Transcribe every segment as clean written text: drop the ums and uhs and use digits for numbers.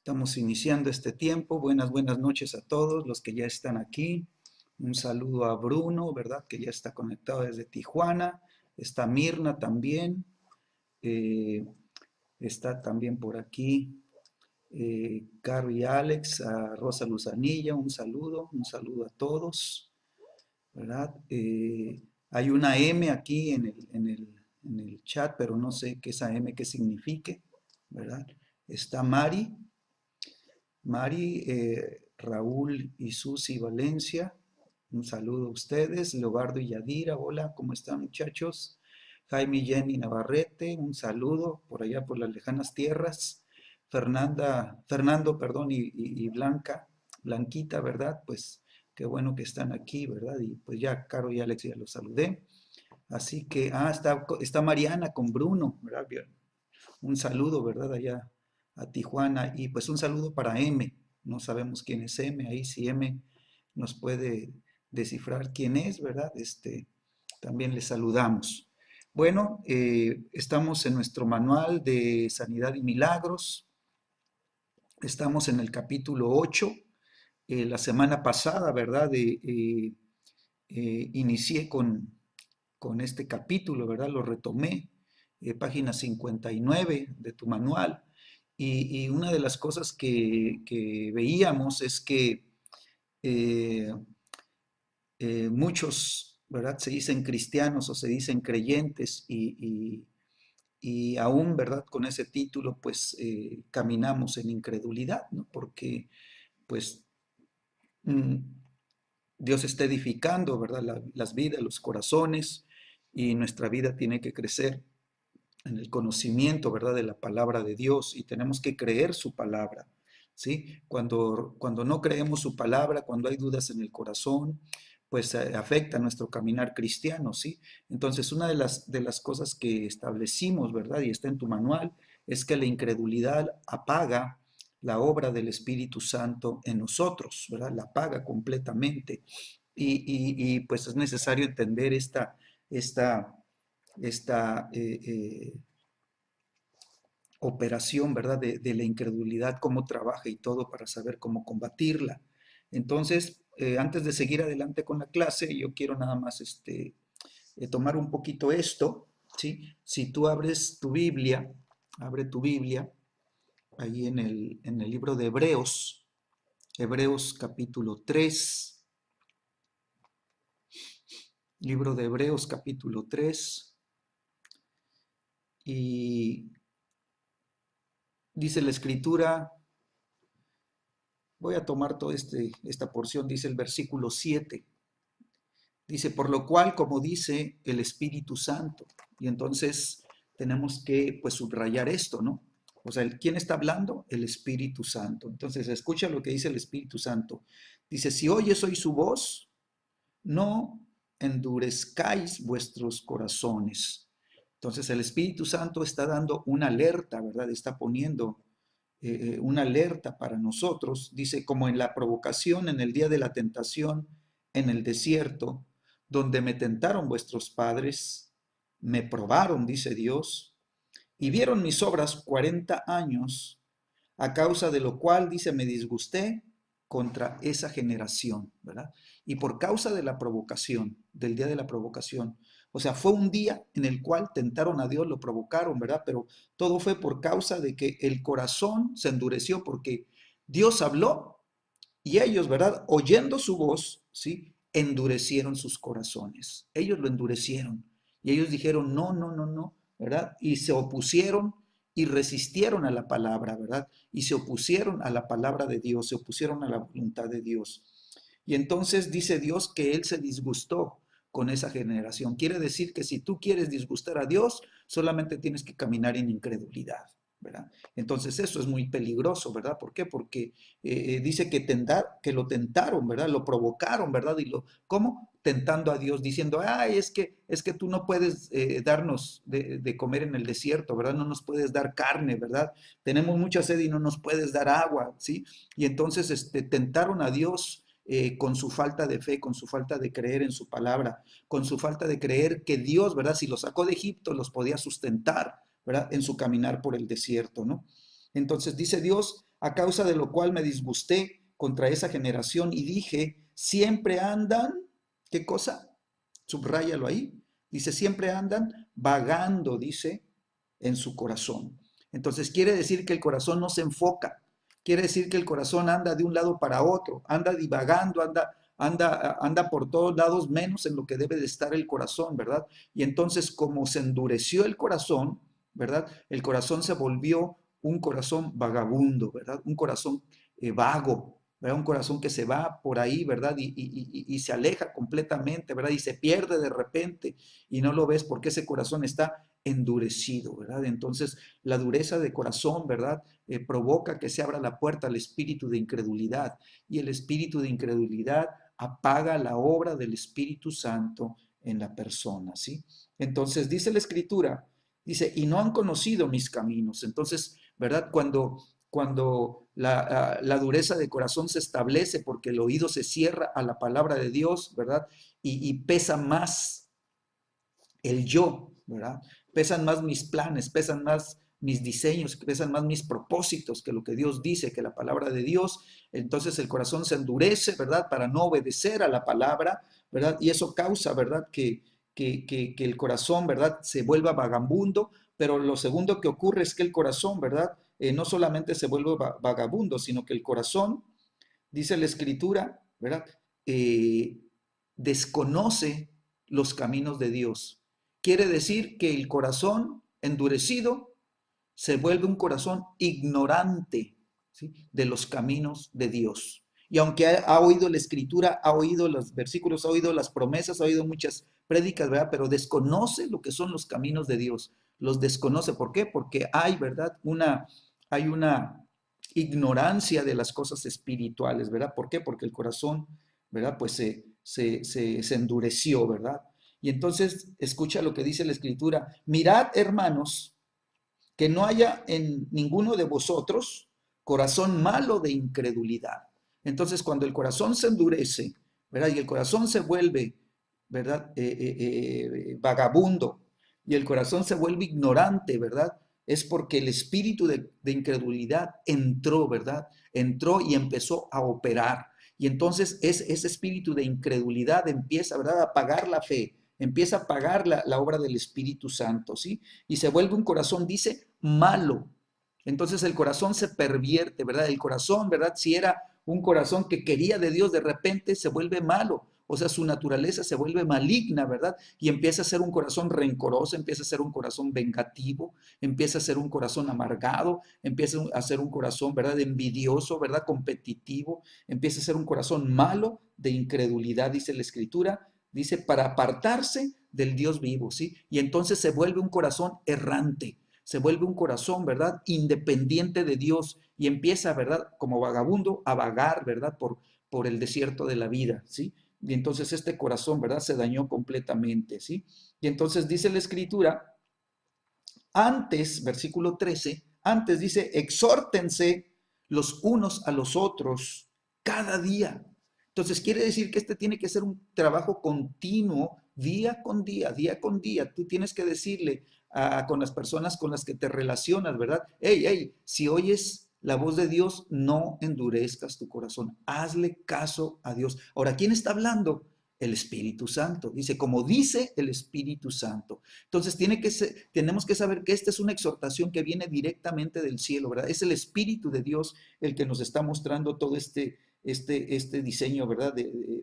Estamos iniciando este tiempo. Buenas noches a todos los que ya están aquí. Un saludo a Bruno, ¿verdad? Que ya está conectado desde Tijuana. Está Mirna también. eh, Está también por aquí Caro y Alex, a Rosa Luzanilla, un saludo a todos, ¿verdad? Hay una M aquí en el chat, pero no sé qué esa M qué signifique, ¿verdad? Está Mari, Raúl y Susi Valencia, un saludo a ustedes. Leobardo y Yadira, hola, ¿cómo están muchachos? Jaime y Jenny Navarrete, un saludo por allá por las lejanas tierras. Fernando, perdón, y Blanquita, ¿verdad? Pues qué bueno que están aquí, ¿verdad? Y pues ya, Caro y Alex ya los saludé. Así que, está Mariana con Bruno, ¿verdad? Un saludo, ¿verdad? Allá a Tijuana. Y pues un saludo para M. No sabemos quién es M. Ahí si M nos puede descifrar quién es, ¿verdad? También le saludamos. Bueno, estamos en nuestro manual de Sanidad y Milagros. Estamos en el capítulo 8. La semana pasada, ¿verdad? Inicié con este capítulo, ¿verdad? Lo retomé, página 59 de tu manual. Y una de las cosas que veíamos es que eh, muchos, ¿verdad? Se dicen cristianos o se dicen creyentes y aún, ¿verdad? Con ese título, pues caminamos en incredulidad, ¿no? Porque, pues, mm, Dios está edificando, ¿verdad? Las vidas, los corazones, y nuestra vida tiene que crecer en el conocimiento, ¿verdad? De la palabra de Dios, y tenemos que creer su palabra, ¿sí? Cuando no creemos su palabra, cuando hay dudas en el corazón, pues afecta nuestro caminar cristiano, ¿sí? Entonces, una de las cosas que establecimos, ¿verdad? Y está en tu manual, es que la incredulidad apaga la obra del Espíritu Santo en nosotros, ¿verdad? La apaga completamente. Pues es necesario entender esta, esta operación, ¿verdad? De la incredulidad, cómo trabaja y todo para saber cómo combatirla. Entonces, antes de seguir adelante con la clase, yo quiero nada más tomar un poquito esto, ¿sí? Si tú abres tu Biblia, abre tu Biblia, ahí en el libro de Hebreos, Hebreos capítulo 3, libro de Hebreos capítulo 3, y dice la escritura, voy a tomar toda esta porción, dice el versículo 7. Dice, por lo cual, como dice el Espíritu Santo. Y entonces tenemos que, pues, subrayar esto, ¿no? O sea, ¿quién está hablando? El Espíritu Santo. Entonces, escucha lo que dice el Espíritu Santo. Dice, si oyes hoy su voz, no endurezcáis vuestros corazones. Entonces, el Espíritu Santo está dando una alerta, ¿verdad? Está poniendo una alerta para nosotros. Dice, como en la provocación, en el día de la tentación, en el desierto, donde me tentaron vuestros padres, me probaron, dice Dios, y vieron mis obras 40 años, a causa de lo cual, dice, me disgusté contra esa generación, ¿verdad? Y por causa de la provocación, del día de la provocación, o sea, fue un día en el cual tentaron a Dios, lo provocaron, ¿verdad? Pero todo fue por causa de que el corazón se endureció porque Dios habló y ellos, ¿verdad? Oyendo su voz, ¿sí? Endurecieron sus corazones. Ellos lo endurecieron. Y ellos dijeron, no, no, no, no, ¿verdad? Y se opusieron y resistieron a la palabra, ¿verdad? Y se opusieron a la palabra de Dios, se opusieron a la voluntad de Dios. Y entonces dice Dios que Él se disgustó con esa generación. Quiere decir que si tú quieres disgustar a Dios, solamente tienes que caminar en incredulidad, ¿verdad? Entonces eso es muy peligroso, ¿verdad? ¿Por qué? Porque dice que lo tentaron, ¿verdad? Lo provocaron, ¿verdad? ¿Cómo? Tentando a Dios, diciendo, ay, es que tú no puedes darnos de comer en el desierto, ¿verdad? No nos puedes dar carne, ¿verdad? Tenemos mucha sed y no nos puedes dar agua, ¿sí? Y entonces tentaron a Dios con su falta de fe, con su falta de creer en su palabra, con su falta de creer que Dios, ¿verdad? Si los sacó de Egipto, los podía sustentar, ¿verdad? En su caminar por el desierto, ¿no? Entonces dice Dios, a causa de lo cual me disgusté contra esa generación y dije, siempre andan, ¿qué cosa? Subráyalo ahí. Dice, siempre andan vagando, dice, en su corazón. Entonces quiere decir que el corazón no se enfoca, quiere decir que el corazón anda de un lado para otro, anda divagando, anda por todos lados, menos en lo que debe de estar el corazón, ¿verdad? Y entonces como se endureció el corazón, ¿verdad? El corazón se volvió un corazón vagabundo, ¿verdad? Un corazón vago, ¿verdad? Un corazón que se va por ahí, ¿verdad? Y se aleja completamente, ¿verdad? Y se pierde de repente y no lo ves porque ese corazón está endurecido, ¿verdad? Entonces, la dureza de corazón, ¿verdad? Provoca que se abra la puerta al espíritu de incredulidad y el espíritu de incredulidad apaga la obra del Espíritu Santo en la persona, ¿sí? Entonces, dice la Escritura, dice, y no han conocido mis caminos. Entonces, ¿verdad? Cuando la dureza de corazón se establece porque el oído se cierra a la palabra de Dios, ¿verdad? Y pesa más el yo, ¿verdad? Pesan más mis planes, pesan más mis diseños, pesan más mis propósitos que lo que Dios dice, que la palabra de Dios. Entonces el corazón se endurece, ¿verdad? Para no obedecer a la palabra, ¿verdad? Y eso causa, ¿verdad? Que el corazón, ¿verdad? Se vuelva vagabundo, pero lo segundo que ocurre es que el corazón, ¿verdad? No solamente se vuelve vagabundo, sino que el corazón, dice la Escritura, ¿verdad? Desconoce los caminos de Dios. Quiere decir que el corazón endurecido se vuelve un corazón ignorante, ¿sí? De los caminos de Dios. Y aunque ha oído la Escritura, ha oído los versículos, ha oído las promesas, ha oído muchas prédicas, ¿verdad? Pero desconoce lo que son los caminos de Dios. Los desconoce. ¿Por qué? Porque hay, ¿verdad? Hay una ignorancia de las cosas espirituales, ¿verdad? ¿Por qué? Porque el corazón, ¿verdad? Pues se endureció, ¿verdad? Y entonces escucha lo que dice la Escritura. Mirad, hermanos, que no haya en ninguno de vosotros corazón malo de incredulidad. Entonces, cuando el corazón se endurece, ¿verdad? Y el corazón se vuelve, ¿verdad? Vagabundo, y el corazón se vuelve ignorante, ¿verdad? Es porque el espíritu de incredulidad entró, ¿verdad? Entró y empezó a operar. Y entonces ese espíritu de incredulidad empieza, ¿verdad? A apagar la fe, empieza a apagar la obra del Espíritu Santo, ¿sí? Y se vuelve un corazón, dice, malo. Entonces el corazón se pervierte, ¿verdad? El corazón, ¿verdad? Si era un corazón que quería de Dios, de repente se vuelve malo. O sea, su naturaleza se vuelve maligna, ¿verdad? Y empieza a ser un corazón rencoroso, empieza a ser un corazón vengativo, empieza a ser un corazón amargado, empieza a ser un corazón, ¿verdad? Envidioso, ¿verdad? Competitivo, empieza a ser un corazón malo de incredulidad, dice la Escritura, dice, para apartarse del Dios vivo, ¿sí? Y entonces se vuelve un corazón errante, se vuelve un corazón, ¿verdad? Independiente de Dios y empieza, ¿verdad? Como vagabundo a vagar, ¿verdad? Por el desierto de la vida, ¿sí? Y entonces este corazón, ¿verdad? Se dañó completamente, ¿sí? Y entonces dice la Escritura, antes, versículo 13, antes dice, exhórtense los unos a los otros cada día. Entonces quiere decir que este tiene que ser un trabajo continuo, día con día, día con día. Tú tienes que decirle con las personas con las que te relacionas, ¿verdad? Hey, hey, si oyes la voz de Dios, no endurezcas tu corazón. Hazle caso a Dios. Ahora, ¿quién está hablando? El Espíritu Santo. Dice, como dice el Espíritu Santo. Entonces tenemos que saber que esta es una exhortación que viene directamente del cielo, ¿verdad? Es el Espíritu de Dios el que nos está mostrando todo este diseño, ¿verdad?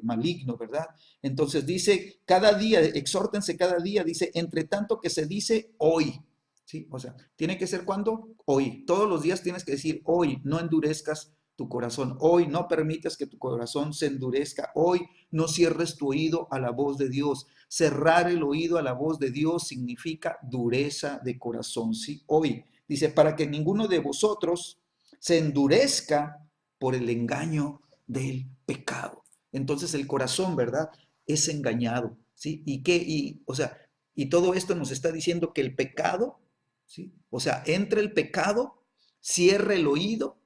Maligno, ¿verdad? Entonces dice, cada día, exhórtense cada día, dice, entre tanto que se dice hoy, ¿sí? O sea, tiene que ser cuando hoy. Todos los días tienes que decir hoy, no endurezcas tu corazón. Hoy no permitas que tu corazón se endurezca. Hoy no cierres tu oído a la voz de Dios. Cerrar el oído a la voz de Dios significa dureza de corazón, ¿sí? Hoy, dice, para que ninguno de vosotros se endurezca por el engaño del pecado. Entonces el corazón, ¿verdad? Es engañado, ¿sí? O sea, y todo esto nos está diciendo que el pecado, ¿sí? O sea, entra el pecado, cierra el oído,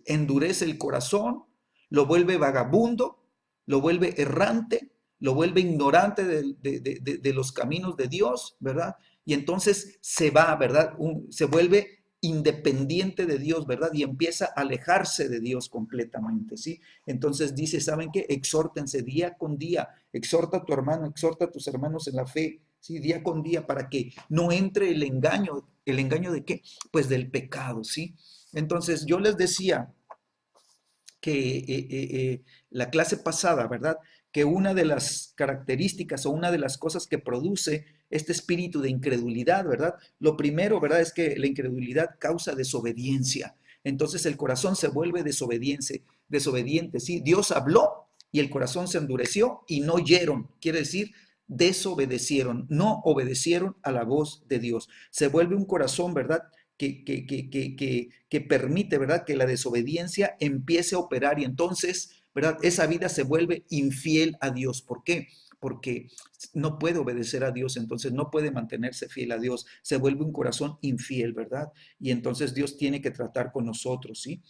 endurece el corazón, lo vuelve vagabundo, lo vuelve errante, lo vuelve ignorante de los caminos de Dios, ¿verdad? Y entonces se va, ¿verdad? Se vuelve independiente de Dios, ¿verdad? Y empieza a alejarse de Dios completamente, ¿sí? Entonces dice, ¿saben qué? Exhórtense día con día, exhorta a tu hermano, exhorta a tus hermanos en la fe, ¿sí? Día con día para que no entre ¿el engaño de qué? Pues del pecado, ¿sí? Entonces yo les decía que la clase pasada, ¿verdad? Que una de las características o una de las cosas que produce este espíritu de incredulidad, ¿verdad? Lo primero, ¿verdad? Es que la incredulidad causa desobediencia. Entonces el corazón se vuelve desobediente, ¿sí? Dios habló y el corazón se endureció y no oyeron. Quiere decir, desobedecieron, no obedecieron a la voz de Dios. Se vuelve un corazón, ¿verdad? Que permite, ¿verdad? Que la desobediencia empiece a operar y entonces, ¿verdad? Esa vida se vuelve infiel a Dios. ¿Por qué? Porque no puede obedecer a Dios, entonces no puede mantenerse fiel a Dios, se vuelve un corazón infiel, ¿verdad? Y entonces Dios tiene que tratar con nosotros, ¿sí?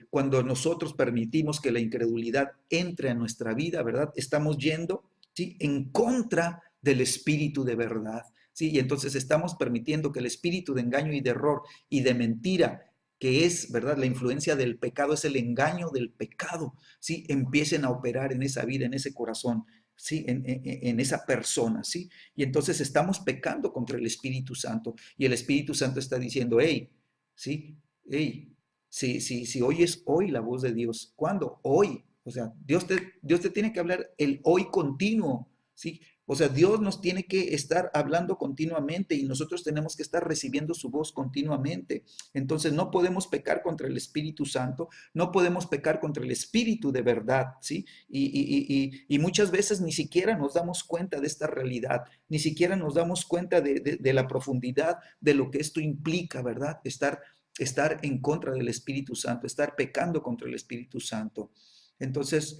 Cuando nosotros permitimos que la incredulidad entre a nuestra vida, ¿verdad? Estamos yendo, ¿sí? En contra del espíritu de verdad. ¿Sí? Y entonces estamos permitiendo que el espíritu de engaño y de error y de mentira, que es, ¿verdad? La influencia del pecado, es el engaño del pecado, ¿sí? Empiecen a operar en esa vida, en ese corazón, ¿sí? En esa persona, ¿sí? Y entonces estamos pecando contra el Espíritu Santo y el Espíritu Santo está diciendo, hey, ¿sí? Hey, si oyes hoy la voz de Dios, ¿cuándo? Hoy. O sea, Dios te tiene que hablar el hoy continuo, ¿sí? O sea, Dios nos tiene que estar hablando continuamente y nosotros tenemos que estar recibiendo su voz continuamente. Entonces no podemos pecar contra el Espíritu Santo, no podemos pecar contra el Espíritu de verdad, ¿sí? Y muchas veces ni siquiera nos damos cuenta de esta realidad, ni siquiera nos damos cuenta de la profundidad de lo que esto implica, ¿verdad? Estar en contra del Espíritu Santo, estar pecando contra el Espíritu Santo. Entonces,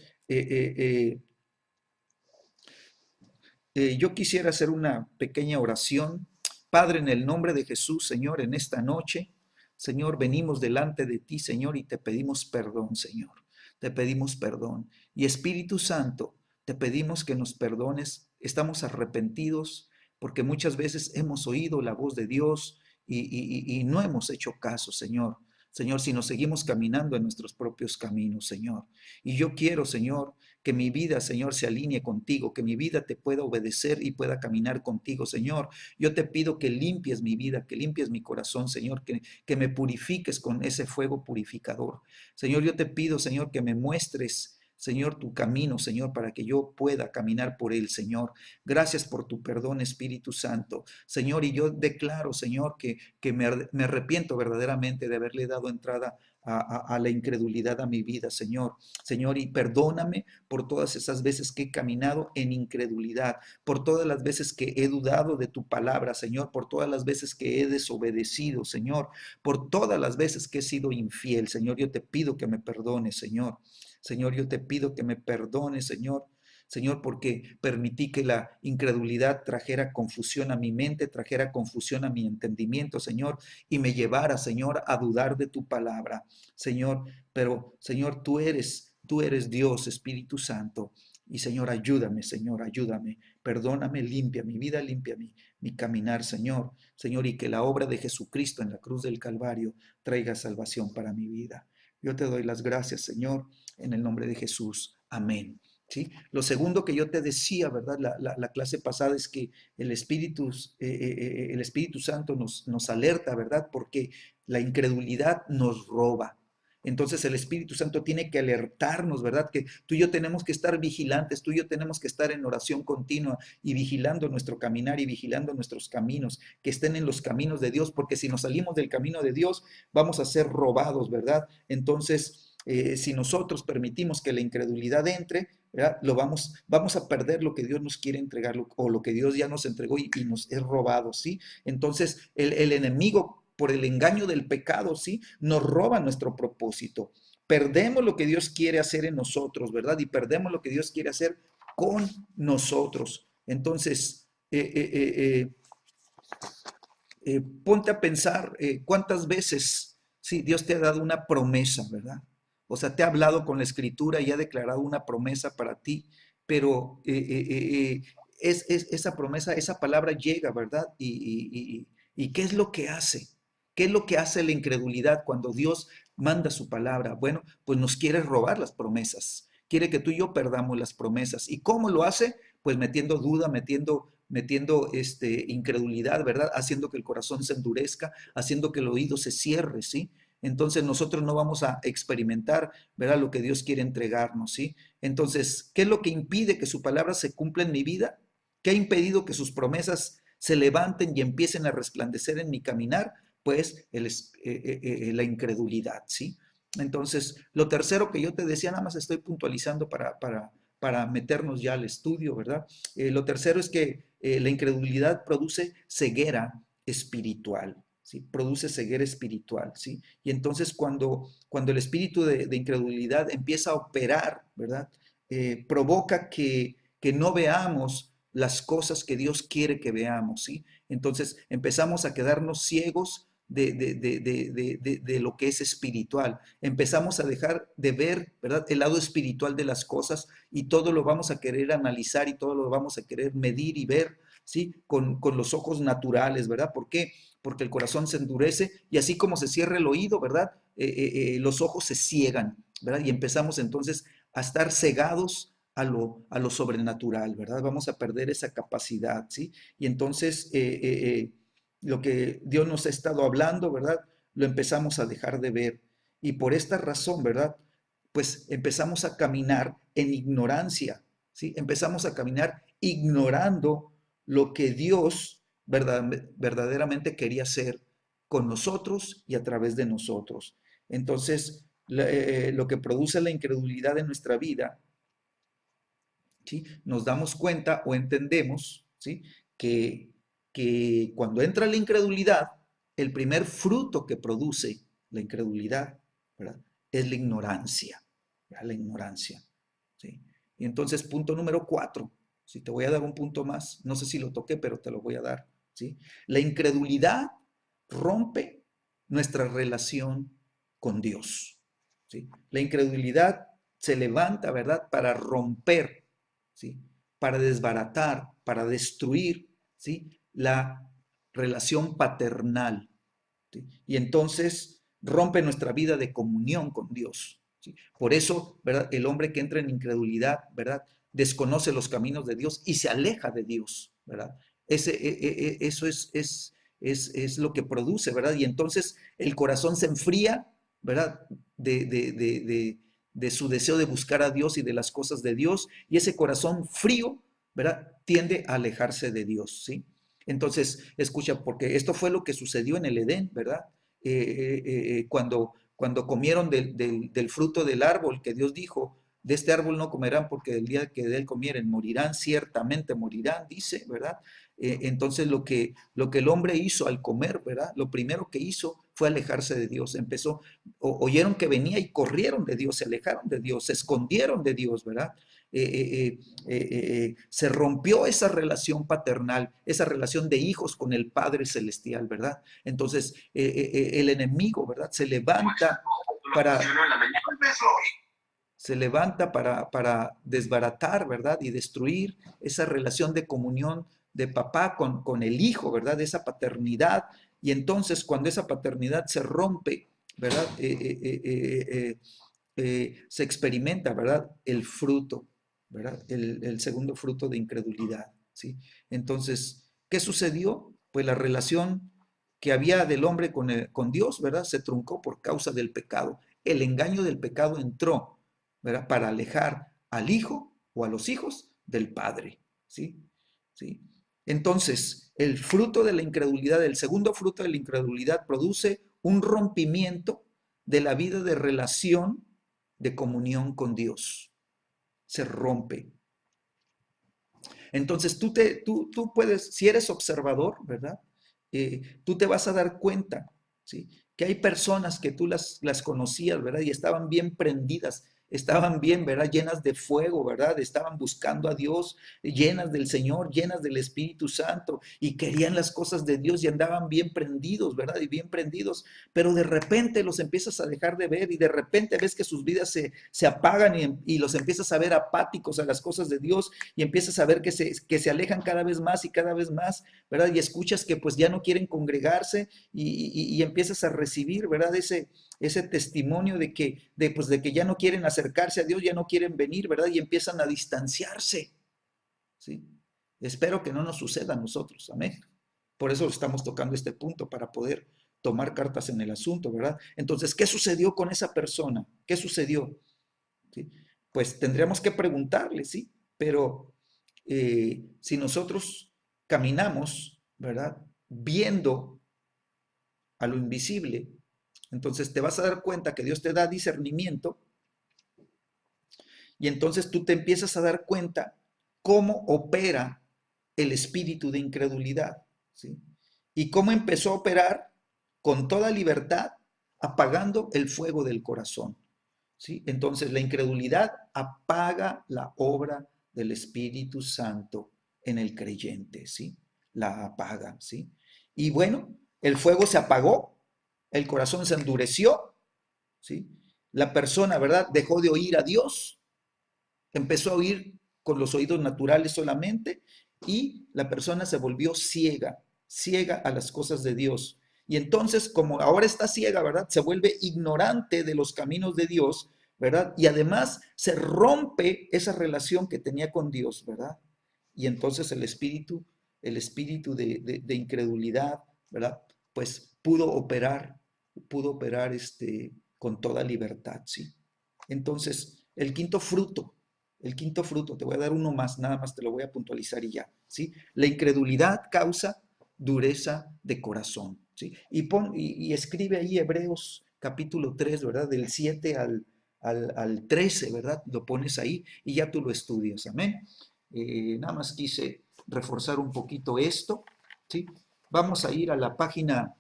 yo quisiera hacer una pequeña oración. Padre, en el nombre de Jesús, Señor, en esta noche, Señor, venimos delante de ti, Señor, y te pedimos perdón, Señor. Te pedimos perdón. Y Espíritu Santo, te pedimos que nos perdones. Estamos arrepentidos porque muchas veces hemos oído la voz de Dios y no hemos hecho caso, Señor. Señor, si nos seguimos caminando en nuestros propios caminos, Señor. Y yo quiero, Señor, que mi vida, Señor, se alinee contigo, que mi vida te pueda obedecer y pueda caminar contigo, Señor. Yo te pido que limpies mi vida, que limpies mi corazón, Señor, que me purifiques con ese fuego purificador. Señor, yo te pido, Señor, que me muestres, Señor, tu camino, Señor, para que yo pueda caminar por él, Señor. Gracias por tu perdón, Espíritu Santo. Señor, y yo declaro, Señor, que me arrepiento verdaderamente de haberle dado entrada a la incredulidad a mi vida, Señor. Señor, y perdóname por todas esas veces que he caminado en incredulidad, por todas las veces que he dudado de tu palabra, Señor, por todas las veces que he desobedecido, Señor, por todas las veces que he sido infiel, Señor. Yo te pido que me perdones, Señor. Señor, yo te pido que me perdones, Señor. Señor, porque permití que la incredulidad trajera confusión a mi mente, trajera confusión a mi entendimiento, Señor, y me llevara, Señor, a dudar de tu palabra, Señor. Pero, Señor, tú eres Dios, Espíritu Santo. Y, Señor, ayúdame, Señor, ayúdame. Perdóname, limpia mi vida, limpia mi caminar, Señor. Señor, y que la obra de Jesucristo en la cruz del Calvario traiga salvación para mi vida. Yo te doy las gracias, Señor, en el nombre de Jesús. Amén. ¿Sí? Lo segundo que yo te decía, ¿verdad? La clase pasada es que el Espíritu Santo nos alerta, ¿verdad? Porque la incredulidad nos roba. Entonces el Espíritu Santo tiene que alertarnos, ¿verdad? Que tú y yo tenemos que estar vigilantes, tú y yo tenemos que estar en oración continua y vigilando nuestro caminar y vigilando nuestros caminos, que estén en los caminos de Dios, porque si nos salimos del camino de Dios, vamos a ser robados, ¿verdad? Entonces, si nosotros permitimos que la incredulidad entre, ¿verdad? Vamos a perder lo que Dios nos quiere entregar o lo que Dios ya nos entregó y nos es robado, ¿sí? Entonces, el enemigo, por el engaño del pecado, ¿sí? Nos roba nuestro propósito. Perdemos lo que Dios quiere hacer en nosotros, ¿verdad? Y perdemos lo que Dios quiere hacer con nosotros. Entonces, ponte a pensar cuántas veces, sí, Dios te ha dado una promesa, ¿verdad? O sea, te ha hablado con la escritura y ha declarado una promesa para ti, pero esa promesa, esa palabra llega, ¿verdad? ¿Y qué es lo que hace? ¿Qué es lo que hace la incredulidad cuando Dios manda su palabra? Bueno, pues nos quiere robar las promesas. Quiere que tú y yo perdamos las promesas. ¿Y cómo lo hace? Pues metiendo duda, metiendo incredulidad, ¿verdad? Haciendo que el corazón se endurezca, haciendo que el oído se cierre, ¿sí? Entonces nosotros no vamos a experimentar, ¿verdad? Lo que Dios quiere entregarnos, ¿sí? Entonces, ¿qué es lo que impide que su palabra se cumpla en mi vida? ¿Qué ha impedido que sus promesas se levanten y empiecen a resplandecer en mi caminar? Pues la incredulidad, ¿sí? Entonces, lo tercero que yo te decía, nada más estoy puntualizando para meternos ya al estudio, ¿verdad? Lo tercero es que la incredulidad produce ceguera espiritual, ¿sí? Produce ceguera espiritual, ¿sí? Y entonces cuando el espíritu de incredulidad empieza a operar, ¿verdad? Provoca que no veamos las cosas que Dios quiere que veamos, ¿sí? Entonces empezamos a quedarnos ciegos de lo que es espiritual. Empezamos a dejar de ver, ¿verdad?, el lado espiritual de las cosas y todo lo vamos a querer analizar y todo lo vamos a querer medir y ver, ¿sí? Con los ojos naturales, ¿verdad? ¿Por qué? Porque el corazón se endurece y así como se cierra el oído, ¿verdad? Los ojos se ciegan, ¿verdad? Y empezamos entonces a estar cegados a lo sobrenatural, ¿verdad? Vamos a perder esa capacidad, ¿sí? Y entonces lo que Dios nos ha estado hablando, ¿verdad? Lo empezamos a dejar de ver. Y por esta razón, ¿verdad? Pues empezamos a caminar en ignorancia, ¿sí? Empezamos a caminar ignorando lo que Dios verdaderamente quería hacer con nosotros y a través de nosotros. Entonces, lo que produce la incredulidad en nuestra vida, ¿sí? Nos damos cuenta o entendemos, ¿sí? que, que cuando entra la incredulidad, el primer fruto que produce la incredulidad, ¿verdad?, es la ignorancia, ¿verdad? La ignorancia, ¿sí? Y entonces, punto número 4, si te voy a dar un punto más, no sé si lo toqué, pero te lo voy a dar, ¿sí? La incredulidad rompe nuestra relación con Dios, ¿sí? La incredulidad se levanta, ¿verdad?, para romper, ¿sí?, para desbaratar, para destruir, ¿sí?, la relación paternal, ¿sí? Y entonces rompe nuestra vida de comunión con Dios, ¿sí? Por eso, ¿verdad?, el hombre que entra en incredulidad, ¿verdad?, desconoce los caminos de Dios y se aleja de Dios, ¿verdad? Eso es lo que produce, ¿verdad? Y entonces el corazón se enfría, ¿verdad?, de su deseo de buscar a Dios y de las cosas de Dios, y ese corazón frío, ¿verdad?, tiende a alejarse de Dios, ¿sí? Entonces, escucha, porque esto fue lo que sucedió en el Edén, ¿verdad? Cuando comieron del fruto del árbol que Dios dijo, de este árbol no comerán porque el día que de él comieren morirán, ciertamente morirán, dice, ¿verdad? Entonces lo que el hombre hizo al comer, ¿verdad? Lo primero que hizo fue alejarse de Dios. Oyeron que venía y corrieron de Dios, se alejaron de Dios, se escondieron de Dios, ¿verdad? Se rompió esa relación paternal, esa relación de hijos con el Padre Celestial, ¿verdad? Entonces el enemigo, ¿verdad?, para, para desbaratar, ¿verdad?, y destruir esa relación de comunión de papá con el hijo, ¿verdad?, esa paternidad. Y entonces cuando esa paternidad se rompe, ¿verdad?, se experimenta, ¿verdad?, el fruto, ¿verdad?, el segundo fruto de incredulidad, ¿sí? Entonces, ¿qué sucedió? Pues la relación que había del hombre con Dios, ¿verdad?, se truncó por causa del pecado. El engaño del pecado entró, ¿verdad?, para alejar al hijo o a los hijos del padre, ¿sí? ¿Sí? Entonces, el fruto de la incredulidad, el segundo fruto de la incredulidad produce un rompimiento de la vida de relación, de comunión con Dios. Se rompe. Entonces tú puedes, si eres observador, ¿verdad? Tú te vas a dar cuenta, ¿sí?, que hay personas que tú las conocías, ¿verdad?, y estaban bien prendidas estaban bien, ¿verdad? Llenas de fuego, ¿verdad? Estaban buscando a Dios, llenas del Señor, llenas del Espíritu Santo y querían las cosas de Dios y andaban bien prendidos, ¿verdad? Y bien prendidos, pero de repente los empiezas a dejar de ver y de repente ves que sus vidas se apagan y los empiezas a ver apáticos a las cosas de Dios y empiezas a ver que se alejan cada vez más, ¿verdad? Y escuchas que pues ya no quieren congregarse y empiezas a recibir, ¿verdad? Ese testimonio de que ya no quieren acercarse a Dios, ya no quieren venir, ¿verdad? Y empiezan a distanciarse, ¿sí? Espero que no nos suceda a nosotros, amén. Por eso estamos tocando este punto, para poder tomar cartas en el asunto, ¿verdad? Entonces, ¿qué sucedió con esa persona? ¿Qué sucedió? ¿Sí? Pues tendríamos que preguntarle, ¿sí? Pero si nosotros caminamos, ¿verdad? Viendo a lo invisible, entonces te vas a dar cuenta que Dios te da discernimiento y entonces tú te empiezas a dar cuenta cómo opera el espíritu de incredulidad, ¿sí? Y cómo empezó a operar con toda libertad, apagando el fuego del corazón, ¿sí? Entonces la incredulidad apaga la obra del Espíritu Santo en el creyente, ¿sí? La apaga, ¿sí? Y bueno, el fuego se apagó, el corazón se endureció, ¿sí? La persona, ¿verdad? Dejó de oír a Dios, empezó a oír con los oídos naturales solamente y la persona se volvió ciega, ciega a las cosas de Dios. Y entonces, como ahora está ciega, ¿verdad? Se vuelve ignorante de los caminos de Dios, ¿verdad? Y además se rompe esa relación que tenía con Dios, ¿verdad? Y entonces el espíritu de incredulidad, ¿verdad? Pues pudo operar con toda libertad, ¿sí? Entonces, el quinto fruto, te voy a dar uno más, nada más te lo voy a puntualizar y ya, ¿sí? La incredulidad causa dureza de corazón, ¿sí? Y escribe ahí Hebreos capítulo 3, ¿verdad? Del 7 al 13, ¿verdad? Lo pones ahí y ya tú lo estudias, amén. Nada más quise reforzar un poquito esto, ¿sí? Vamos a ir a la página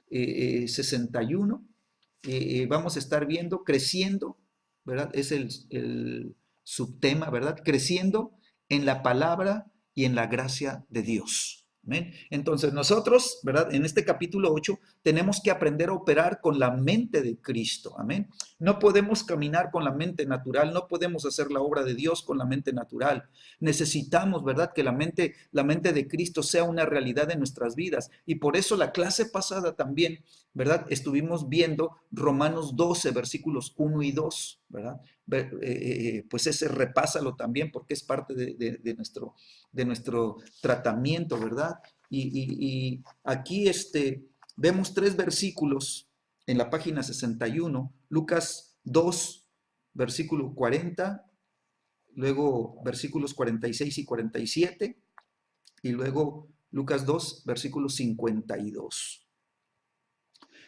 61, vamos a estar viendo creciendo, ¿verdad? Es el subtema, ¿verdad? Creciendo en la palabra y en la gracia de Dios. ¿Amén? Entonces nosotros, ¿verdad? En este capítulo 8 tenemos que aprender a operar con la mente de Cristo. Amén. No podemos caminar con la mente natural, no podemos hacer la obra de Dios con la mente natural. Necesitamos, ¿verdad? Que la mente de Cristo sea una realidad en nuestras vidas. Y por eso la clase pasada también, ¿verdad? Estuvimos viendo Romanos 12, versículos 1 y 2, ¿verdad? Pues ese repásalo también porque es parte de nuestro tratamiento, ¿verdad? Y aquí vemos 3 versículos en la página 61, Lucas 2, versículo 40, luego versículos 46 y 47, y luego Lucas 2, versículo 52.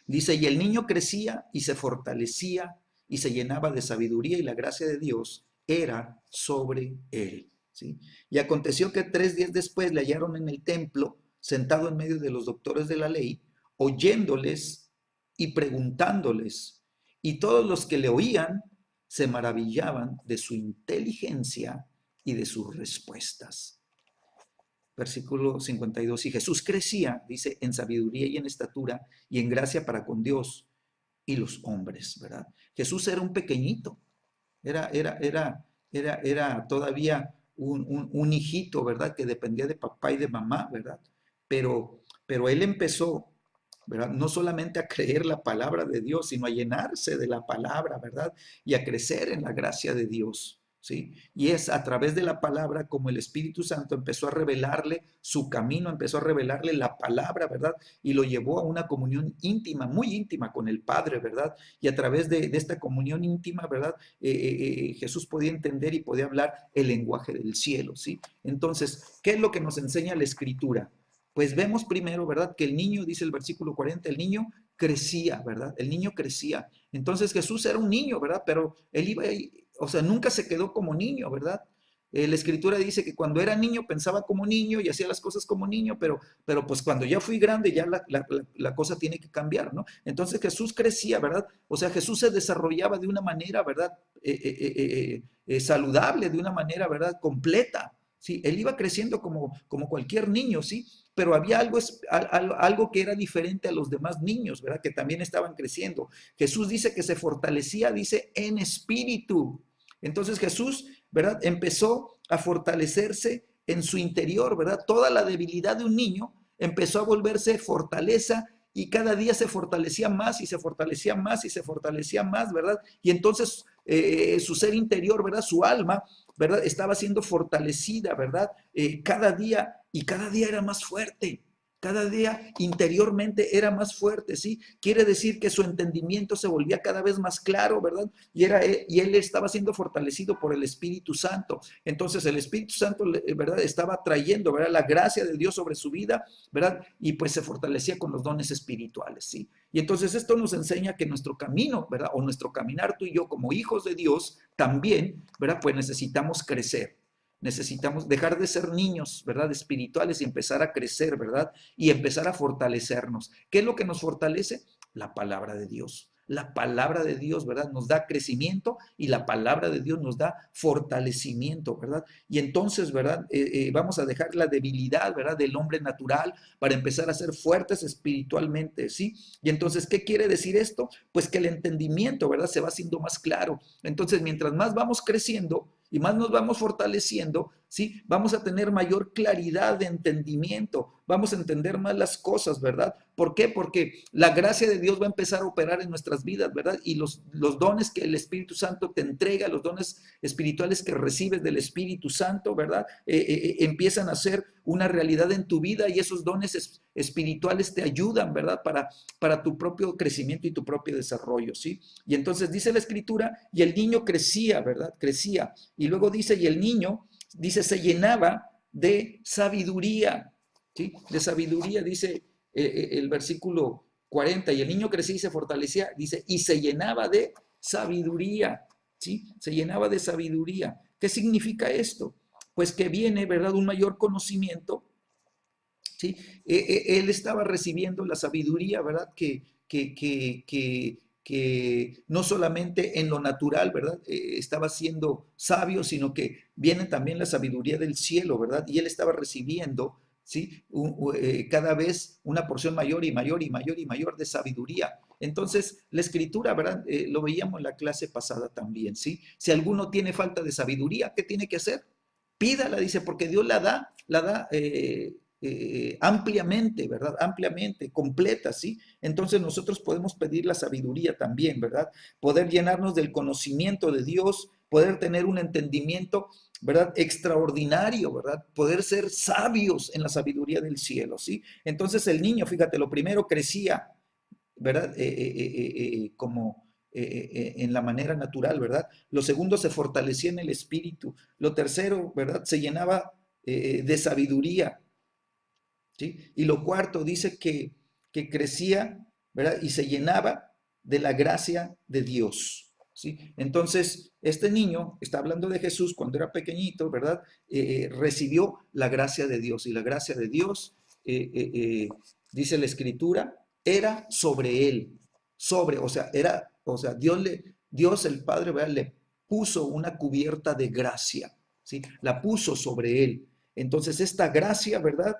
Dice, y el niño crecía y se fortalecía y se llenaba de sabiduría y la gracia de Dios era sobre él. ¿Sí? Y aconteció que 3 días después le hallaron en el templo, sentado en medio de los doctores de la ley, oyéndoles y preguntándoles. Y todos los que le oían se maravillaban de su inteligencia y de sus respuestas. Versículo 52. Y Jesús crecía, dice, en sabiduría y en estatura y en gracia para con Dios y los hombres, ¿verdad? Jesús era un pequeñito, era todavía un hijito, ¿verdad? Que dependía de papá y de mamá, ¿verdad? Pero él empezó, ¿verdad? No solamente a creer la palabra de Dios, sino a llenarse de la palabra, ¿verdad? Y a crecer en la gracia de Dios, ¿sí? Y es a través de la palabra como el Espíritu Santo empezó a revelarle su camino, empezó a revelarle la palabra, ¿verdad? Y lo llevó a una comunión íntima, muy íntima con el Padre, ¿verdad? Y a través de esta comunión íntima, ¿verdad? Jesús podía entender y podía hablar el lenguaje del cielo, ¿sí? Entonces, ¿qué es lo que nos enseña la Escritura? Pues vemos primero, ¿verdad? Que el niño, dice el versículo 40, el niño crecía, ¿verdad? El niño crecía. Entonces Jesús era un niño, ¿verdad? Pero él iba, o sea, nunca se quedó como niño, ¿verdad? La escritura dice que cuando era niño pensaba como niño y hacía las cosas como niño, pero pues cuando ya fui grande ya la cosa tiene que cambiar, ¿no? Entonces Jesús crecía, ¿verdad? O sea, Jesús se desarrollaba de una manera, ¿verdad? Saludable, de una manera, ¿verdad? Completa, ¿sí? Él iba creciendo como cualquier niño, ¿sí? Pero había algo que era diferente a los demás niños, ¿verdad? Que también estaban creciendo. Jesús dice que se fortalecía, dice, en espíritu. Entonces Jesús, ¿verdad? Empezó a fortalecerse en su interior, ¿verdad? Toda la debilidad de un niño empezó a volverse fortaleza y cada día se fortalecía más y se fortalecía más y se fortalecía más, ¿verdad? Y entonces su ser interior, ¿verdad? Su alma, ¿verdad? Estaba siendo fortalecida, ¿verdad? Cada día y cada día era más fuerte. Cada día interiormente era más fuerte, ¿sí? Quiere decir que su entendimiento se volvía cada vez más claro, ¿verdad? Y él estaba siendo fortalecido por el Espíritu Santo. Entonces el Espíritu Santo, ¿verdad? Estaba trayendo, ¿verdad? La gracia de Dios sobre su vida, ¿verdad? Y pues se fortalecía con los dones espirituales, ¿sí? Y entonces esto nos enseña que nuestro camino, ¿verdad? O nuestro caminar tú y yo como hijos de Dios también, ¿verdad? Pues necesitamos crecer. Necesitamos dejar de ser niños, ¿verdad? Espirituales y empezar a crecer, ¿verdad? Y empezar a fortalecernos. ¿Qué es lo que nos fortalece? La palabra de Dios. La palabra de Dios, ¿verdad? Nos da crecimiento y la palabra de Dios nos da fortalecimiento, ¿verdad? Y entonces, ¿verdad? Vamos a dejar la debilidad, ¿verdad? Del hombre natural para empezar a ser fuertes espiritualmente, ¿sí? Y entonces, ¿qué quiere decir esto? Pues que el entendimiento, ¿verdad? Se va haciendo más claro. Entonces, mientras más vamos creciendo, y más nos vamos fortaleciendo, ¿sí? Vamos a tener mayor claridad de entendimiento, vamos a entender más las cosas, ¿verdad? ¿Por qué? Porque la gracia de Dios va a empezar a operar en nuestras vidas, ¿verdad? Y los dones que el Espíritu Santo te entrega, los dones espirituales que recibes del Espíritu Santo, ¿verdad? Empiezan a ser una realidad en tu vida y esos dones espirituales te ayudan, ¿verdad? Para tu propio crecimiento y tu propio desarrollo, ¿sí? Y entonces dice la Escritura, y el niño crecía, ¿verdad? Crecía. Y luego dice, y el niño, dice, se llenaba de sabiduría, ¿sí? De sabiduría, dice el versículo 40, y el niño crecía y se fortalecía, dice, y se llenaba de sabiduría, ¿sí? Se llenaba de sabiduría. ¿Qué significa esto? Pues que viene, ¿verdad? Un mayor conocimiento, ¿sí? Él estaba recibiendo la sabiduría, ¿verdad? Que no solamente en lo natural, ¿verdad? Estaba siendo sabio, sino que viene también la sabiduría del cielo, ¿verdad? Y él estaba recibiendo, ¿sí? Cada vez una porción mayor y mayor y mayor y mayor de sabiduría. Entonces, la escritura, ¿verdad? Lo veíamos en la clase pasada también, ¿sí? Si alguno tiene falta de sabiduría, ¿qué tiene que hacer? Pídala, dice, porque Dios la da ampliamente, ¿verdad? Ampliamente, completa, ¿sí? Entonces nosotros podemos pedir la sabiduría también, ¿verdad? Poder llenarnos del conocimiento de Dios, poder tener un entendimiento, ¿verdad? Extraordinario, ¿verdad? Poder ser sabios en la sabiduría del cielo, ¿sí? Entonces el niño, fíjate, lo primero crecía, ¿verdad? Como en la manera natural, ¿verdad? Lo segundo se fortalecía en el espíritu. Lo tercero, ¿verdad? Se llenaba de sabiduría, ¿sí? Y lo cuarto dice que crecía, ¿verdad? Y se llenaba de la gracia de Dios, ¿sí? Entonces, este niño, está hablando de Jesús cuando era pequeñito, ¿verdad? Recibió la gracia de Dios y la gracia de Dios, dice la escritura, era sobre él, o sea, Dios el Padre, ¿verdad? Le puso una cubierta de gracia, ¿sí? La puso sobre él. Entonces, esta gracia, ¿verdad?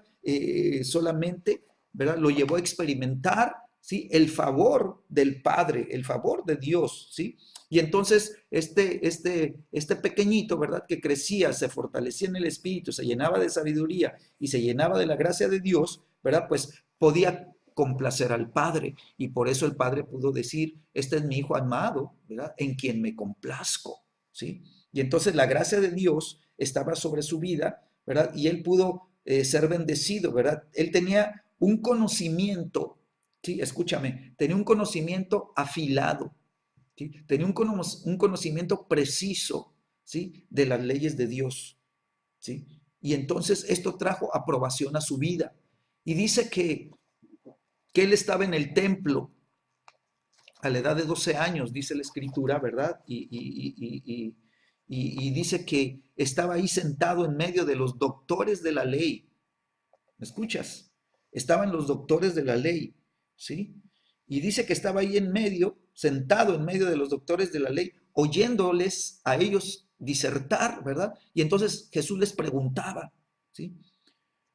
Solamente, ¿verdad? Lo llevó a experimentar, ¿sí? El favor del Padre, el favor de Dios, ¿sí? Y entonces este pequeñito, ¿verdad? Que crecía, se fortalecía en el Espíritu, se llenaba de sabiduría y se llenaba de la gracia de Dios, ¿verdad? Pues podía complacer al Padre y por eso el Padre pudo decir, este es mi Hijo amado, ¿verdad? En quien me complazco, ¿sí? Y entonces la gracia de Dios estaba sobre su vida, ¿verdad? Y él pudo ser bendecido, ¿verdad? Él tenía un conocimiento, ¿sí? Escúchame, tenía un conocimiento afilado, ¿sí? Tenía un conocimiento preciso, ¿sí? De las leyes de Dios, ¿sí? Y entonces esto trajo aprobación a su vida. Y dice que él estaba en el templo a la edad de 12 años, dice la escritura, ¿verdad? y dice que estaba ahí sentado en medio de los doctores de la ley. ¿Me escuchas? Estaban los doctores de la ley, ¿sí? Y dice que estaba ahí en medio, sentado en medio de los doctores de la ley, oyéndoles a ellos disertar, ¿verdad? Y entonces Jesús les preguntaba, ¿sí?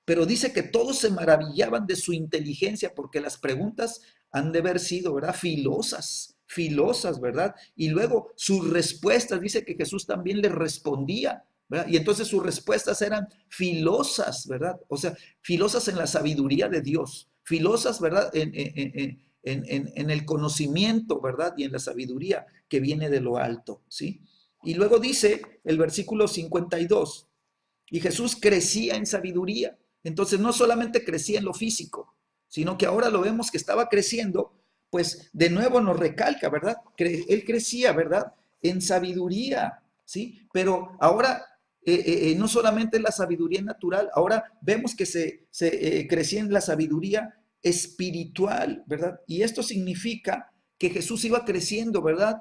Pero dice que todos se maravillaban de su inteligencia porque las preguntas han de haber sido, ¿verdad? Filosas, filosas, ¿verdad? Y luego sus respuestas, dice que Jesús también les respondía, ¿verdad? Y entonces sus respuestas eran filosas, ¿verdad? O sea, filosas en la sabiduría de Dios, filosas, ¿verdad? En el conocimiento, ¿verdad? Y en la sabiduría que viene de lo alto, ¿sí? Y luego dice el versículo 52, y Jesús crecía en sabiduría. Entonces no solamente crecía en lo físico, sino que ahora lo vemos que estaba creciendo, pues de nuevo nos recalca, ¿verdad? Él crecía, ¿verdad? En sabiduría, ¿sí? Pero ahora no solamente la sabiduría natural, ahora vemos que se crecía en la sabiduría espiritual, ¿verdad? Y esto significa que Jesús iba creciendo, ¿verdad?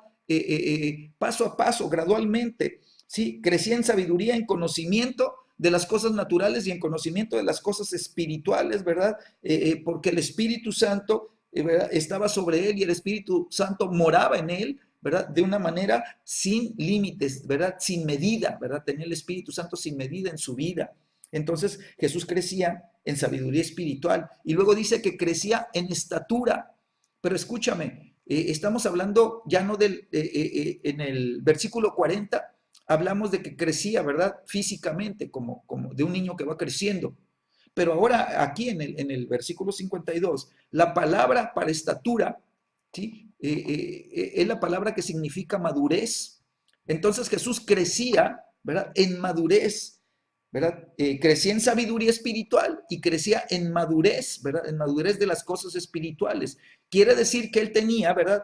Paso a paso, gradualmente, ¿sí? Crecía en sabiduría, en conocimiento de las cosas naturales y en conocimiento de las cosas espirituales, ¿verdad? Porque el Espíritu Santo, ¿verdad? Estaba sobre él y el Espíritu Santo moraba en él, ¿verdad? De una manera sin límites, ¿verdad? Sin medida, ¿verdad? Tenía el Espíritu Santo sin medida en su vida. Entonces Jesús crecía en sabiduría espiritual y luego dice que crecía en estatura. Pero escúchame, estamos hablando ya no en el versículo 40, hablamos de que crecía, ¿verdad? Físicamente, como de un niño que va creciendo. Pero ahora aquí en el versículo 52, la palabra para estatura, ¿sí? Es la palabra que significa madurez. Entonces Jesús crecía, ¿verdad? En madurez, ¿verdad? Crecía en sabiduría espiritual y crecía en madurez, ¿verdad? En madurez de las cosas espirituales. Quiere decir que él tenía, ¿verdad?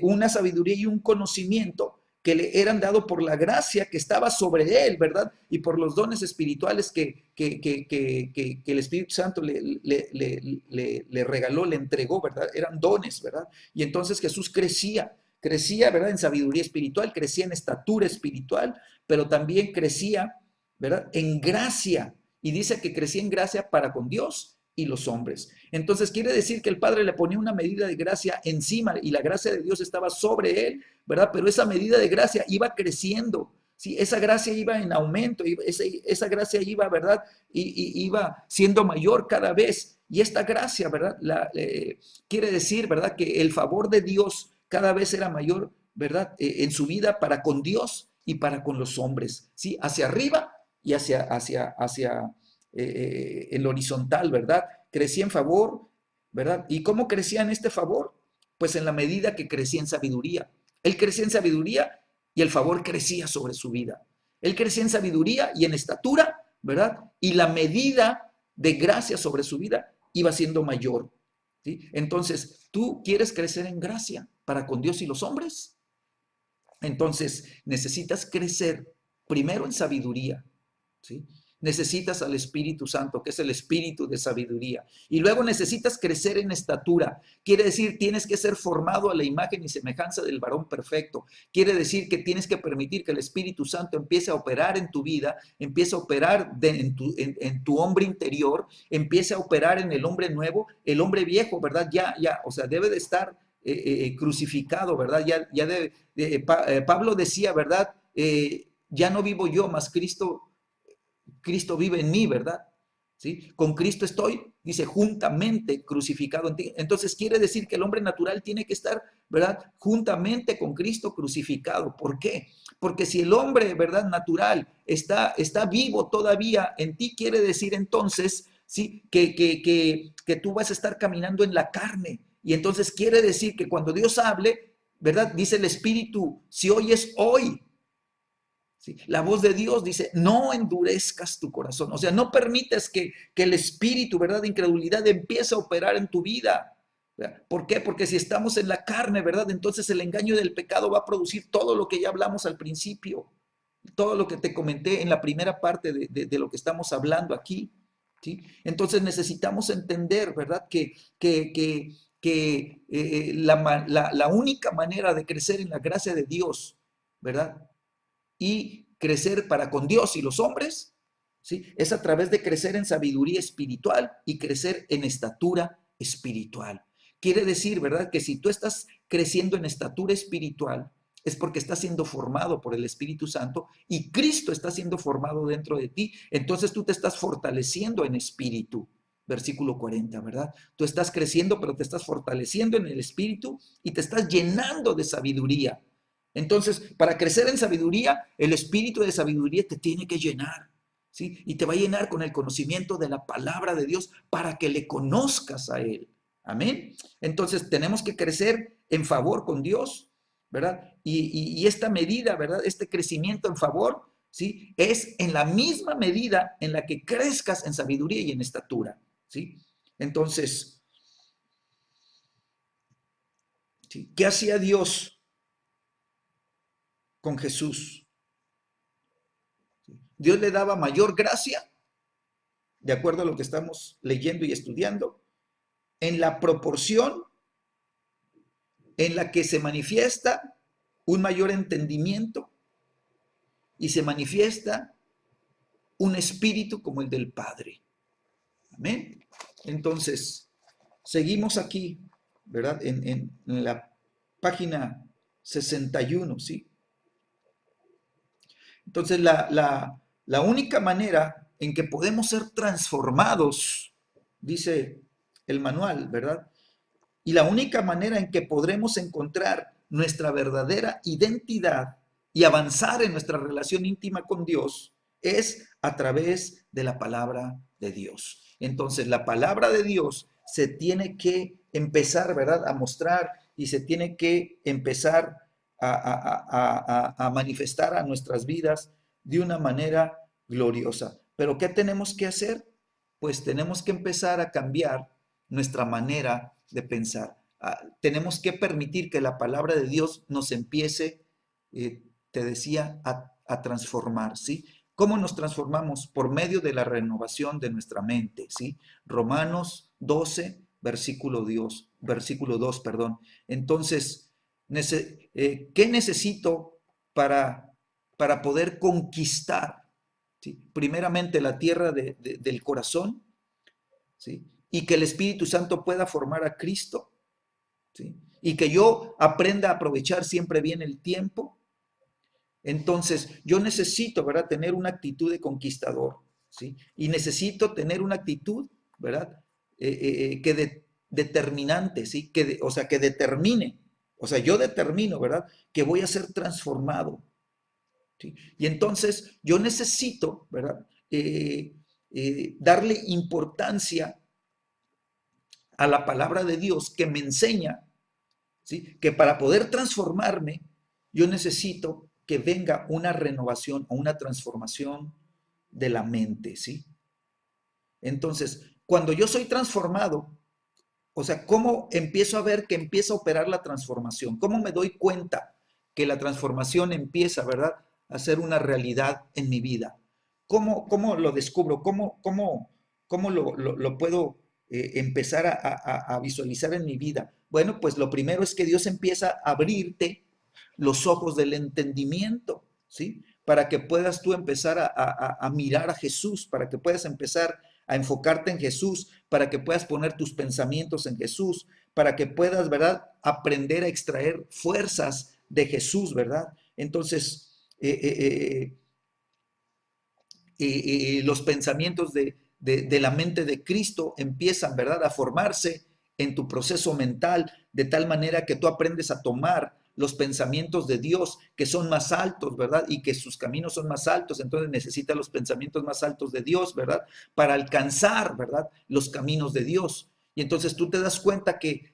Una sabiduría y un conocimiento que le eran dado por la gracia que estaba sobre él, ¿verdad? Y por los dones espirituales que el Espíritu Santo le regaló, le entregó, ¿verdad? Eran dones, ¿verdad? Y entonces Jesús crecía, ¿verdad? En sabiduría espiritual, crecía en estatura espiritual, pero también crecía, ¿verdad? En gracia. Y dice que crecía en gracia para con Dios y los hombres. Entonces quiere decir que el Padre le ponía una medida de gracia encima y la gracia de Dios estaba sobre él, ¿verdad? Pero esa medida de gracia iba creciendo, ¿sí? Esa gracia iba en aumento, esa gracia iba, ¿verdad? Y iba siendo mayor cada vez. Y esta gracia, ¿verdad? Quiere decir, ¿verdad? Que el favor de Dios cada vez era mayor, ¿verdad? En su vida para con Dios y para con los hombres, ¿sí? Hacia arriba y hacia el horizontal, ¿verdad? Crecía en favor, ¿verdad? ¿Y cómo crecía en este favor? Pues en la medida que crecía en sabiduría. Él crecía en sabiduría y el favor crecía sobre su vida. Él crecía en sabiduría y en estatura, ¿verdad? Y la medida de gracia sobre su vida iba siendo mayor, ¿sí? Entonces, ¿tú quieres crecer en gracia para con Dios y los hombres? Entonces, necesitas crecer primero en sabiduría, ¿sí? Necesitas al Espíritu Santo, que es el espíritu de sabiduría. Y luego necesitas crecer en estatura. Quiere decir, tienes que ser formado a la imagen y semejanza del varón perfecto. Quiere decir que tienes que permitir que el Espíritu Santo empiece a operar en tu vida, empiece a operar en tu hombre interior, empiece a operar en el hombre nuevo, el hombre viejo, ¿verdad? O sea, debe de estar crucificado, ¿verdad? Pablo decía, ¿verdad? Ya no vivo yo, mas Cristo vive en mí, ¿verdad? ¿Sí? Con Cristo estoy, dice, juntamente crucificado en ti. Entonces quiere decir que el hombre natural tiene que estar, ¿verdad? Juntamente con Cristo crucificado. ¿Por qué? Porque si el hombre, ¿verdad? Natural está vivo todavía en ti, quiere decir entonces, ¿sí? Que tú vas a estar caminando en la carne. Y entonces quiere decir que cuando Dios hable, ¿verdad? Dice el Espíritu, si oyes hoy, ¿sí? La voz de Dios dice, no endurezcas tu corazón. O sea, no permites que el espíritu, ¿verdad?, de incredulidad empiece a operar en tu vida. ¿Verdad? ¿Por qué? Porque si estamos en la carne, ¿verdad? Entonces el engaño del pecado va a producir todo lo que ya hablamos al principio. Todo lo que te comenté en la primera parte de lo que estamos hablando aquí. ¿Sí? Entonces necesitamos entender, ¿verdad? Que la única manera de crecer en la gracia de Dios, ¿verdad? y crecer para con Dios y los hombres, ¿sí? Es a través de crecer en sabiduría espiritual y crecer en estatura espiritual. Quiere decir, ¿verdad?, que si tú estás creciendo en estatura espiritual, es porque estás siendo formado por el Espíritu Santo y Cristo está siendo formado dentro de ti. Entonces tú te estás fortaleciendo en espíritu. Versículo 40, ¿verdad? Tú estás creciendo, pero te estás fortaleciendo en el espíritu y te estás llenando de sabiduría. Entonces, para crecer en sabiduría, el espíritu de sabiduría te tiene que llenar, ¿sí? Y te va a llenar con el conocimiento de la palabra de Dios para que le conozcas a Él. Amén. Entonces, tenemos que crecer en favor con Dios, ¿verdad? Y esta medida, ¿verdad? Este crecimiento en favor, ¿sí? Es en la misma medida en la que crezcas en sabiduría y en estatura, ¿sí? Entonces, ¿sí? ¿Qué hacía Dios con Jesús? Dios le daba mayor gracia, de acuerdo a lo que estamos leyendo y estudiando, en la proporción en la que se manifiesta un mayor entendimiento y se manifiesta un espíritu como el del Padre. Amén. Entonces, seguimos aquí, ¿verdad? En la página 61, ¿sí? Entonces, la única manera en que podemos ser transformados, dice el manual, ¿verdad? Y la única manera en que podremos encontrar nuestra verdadera identidad y avanzar en nuestra relación íntima con Dios es a través de la palabra de Dios. Entonces, la palabra de Dios se tiene que empezar, ¿verdad?, a mostrar y se tiene que empezar a manifestar a nuestras vidas de una manera gloriosa. Pero ¿qué tenemos que hacer? Pues tenemos que empezar a cambiar nuestra manera de pensar. Tenemos que permitir que la palabra de Dios nos empiece, te decía, a transformar, ¿sí? ¿Cómo nos transformamos? Por medio de la renovación de nuestra mente, ¿sí? Romanos 12, versículo 2, perdón. Entonces, ¿qué necesito para poder conquistar, ¿sí?, primeramente la tierra del corazón, ¿sí?, y que el Espíritu Santo pueda formar a Cristo, ¿sí?, y que yo aprenda a aprovechar siempre bien el tiempo? Entonces, yo necesito, ¿verdad?, tener una actitud de conquistador, ¿sí? Y necesito tener una actitud, ¿verdad?, determinante, ¿sí? O sea, que determine, o sea, yo determino, ¿verdad?, que voy a ser transformado, ¿sí? Y entonces, yo necesito, ¿verdad?, darle importancia a la palabra de Dios que me enseña, ¿sí?, que para poder transformarme, yo necesito que venga una renovación o una transformación de la mente, ¿sí? Entonces, cuando yo soy transformado, o sea, ¿cómo empiezo a ver que empieza a operar la transformación? ¿Cómo me doy cuenta que la transformación empieza, ¿verdad?, a ser una realidad en mi vida? ¿Cómo lo descubro? ¿Cómo lo puedo empezar a visualizar en mi vida? Bueno, pues lo primero es que Dios empieza a abrirte los ojos del entendimiento, ¿sí? Para que puedas tú empezar a mirar a Jesús, para que puedas empezar a enfocarte en Jesús, para que puedas poner tus pensamientos en Jesús, para que puedas, ¿verdad?, aprender a extraer fuerzas de Jesús, ¿verdad? Entonces, los pensamientos de la mente de Cristo empiezan, ¿verdad?, a formarse en tu proceso mental, de tal manera que tú aprendes a tomar los pensamientos de Dios, que son más altos, ¿verdad? Y que sus caminos son más altos, entonces necesita los pensamientos más altos de Dios, ¿verdad? Para alcanzar, ¿verdad?, los caminos de Dios. Y entonces tú te das cuenta que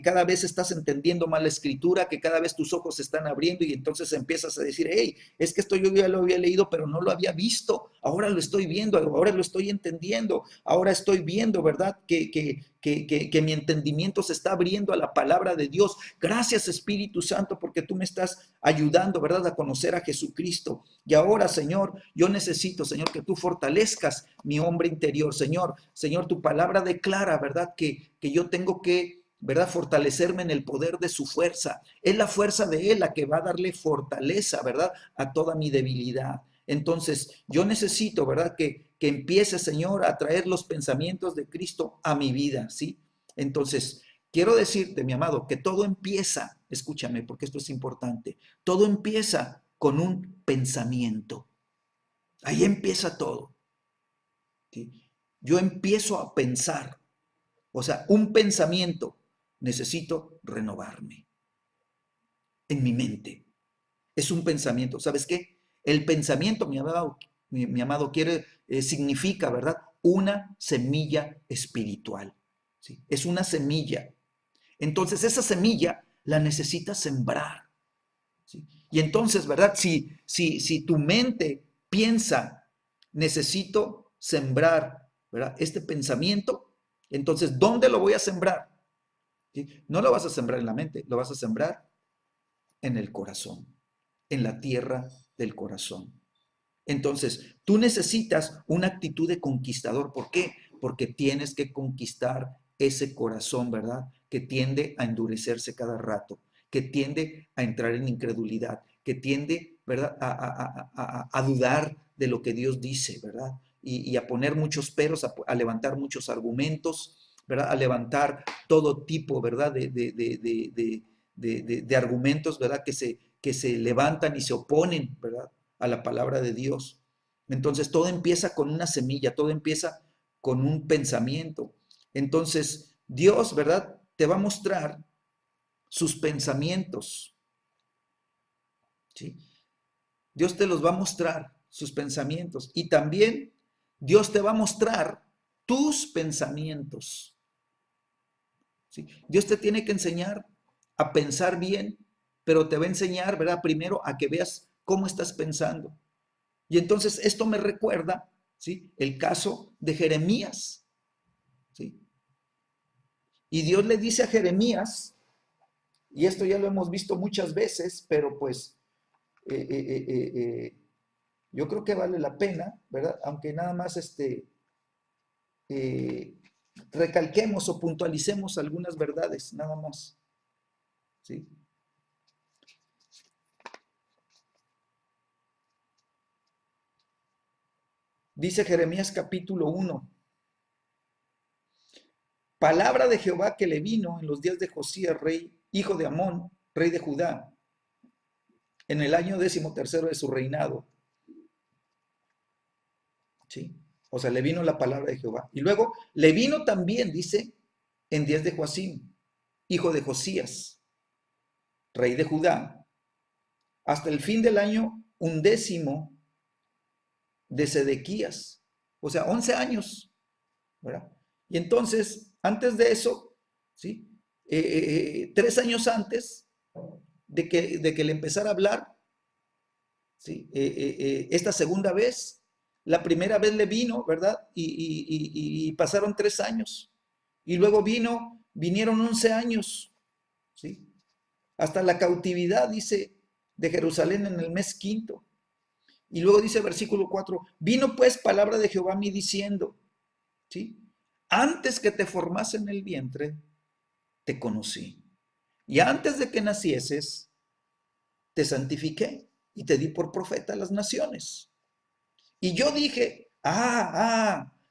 cada vez estás entendiendo más la escritura, que cada vez tus ojos se están abriendo y entonces empiezas a decir, hey, es que esto yo ya lo había leído, pero no lo había visto, ahora lo estoy viendo, ahora lo estoy entendiendo, ahora estoy viendo, ¿verdad?, que mi entendimiento se está abriendo a la palabra de Dios. Gracias, Espíritu Santo, porque tú me estás ayudando, ¿verdad?, a conocer a Jesucristo. Y ahora, Señor, yo necesito, Señor, que tú fortalezcas mi hombre interior. Señor, tu palabra declara, ¿verdad?, que yo tengo que, ¿verdad? Fortalecerme en el poder de su fuerza. Es la fuerza de Él la que va a darle fortaleza, ¿verdad? A toda mi debilidad. Entonces, yo necesito, ¿verdad? Que empiece, Señor, a traer los pensamientos de Cristo a mi vida, ¿sí? Entonces, quiero decirte, mi amado, que todo empieza, escúchame, porque esto es importante, todo empieza con un pensamiento. Ahí empieza todo, ¿sí? Yo empiezo a pensar, o sea, un pensamiento, necesito renovarme en mi mente. Es un pensamiento, ¿sabes qué? El pensamiento, mi amado quiere, significa, ¿verdad? Una semilla espiritual, ¿sí? Es una semilla. Entonces esa semilla la necesitas sembrar, ¿sí? Y entonces, ¿verdad? Si tu mente piensa, necesito sembrar, ¿verdad? Este pensamiento, entonces, ¿dónde lo voy a sembrar? ¿Sí? No lo vas a sembrar en la mente, lo vas a sembrar en el corazón, en la tierra del corazón. Entonces, tú necesitas una actitud de conquistador. ¿Por qué? Porque tienes que conquistar ese corazón, ¿verdad? Que tiende a endurecerse cada rato, que tiende a entrar en incredulidad, que tiende, ¿verdad? A dudar de lo que Dios dice, ¿verdad? Y a poner muchos peros, a levantar muchos argumentos, ¿verdad? A levantar todo tipo, ¿verdad? De argumentos, ¿verdad? Que se levantan y se oponen, ¿verdad? A la palabra de Dios. Entonces todo empieza con una semilla, todo empieza con un pensamiento. Entonces Dios, ¿verdad? Te va a mostrar sus pensamientos, ¿sí? Dios te los va a mostrar, sus pensamientos. Y también Dios te va a mostrar tus pensamientos, ¿sí? Dios te tiene que enseñar a pensar bien, pero te va a enseñar, ¿verdad? Primero a que veas cómo estás pensando. Y entonces esto me recuerda, ¿sí? El caso de Jeremías, ¿sí? Y Dios le dice a Jeremías, y esto ya lo hemos visto muchas veces, pero pues eh, eh, eh, eh, yo creo que vale la pena, ¿verdad? Aunque nada más eh, recalquemos o puntualicemos algunas verdades, nada más, ¿sí? Dice Jeremías capítulo 1, palabra de Jehová que le vino en los días de Josías, rey, hijo de Amón, rey de Judá, en el año 13º de su reinado, ¿sí? O sea, le vino la palabra de Jehová. Y luego le vino también, dice, en días de Joacim, hijo de Josías, rey de Judá, hasta el fin del año 11 de Sedequías, o sea, 11 años, ¿verdad? Y entonces, antes de eso, ¿sí? 3 años antes de que le empezara a hablar, ¿sí? Esta segunda vez, la primera vez le vino, ¿verdad? Y pasaron 3 años. Y luego vinieron 11 años, ¿sí? Hasta la cautividad, dice, de Jerusalén en el mes quinto. Y luego dice versículo 4, vino pues palabra de Jehová a mí diciendo, ¿sí? Antes que te formase en el vientre, te conocí. Y antes de que nacieses, te santifiqué y te di por profeta a las naciones. Y yo dije,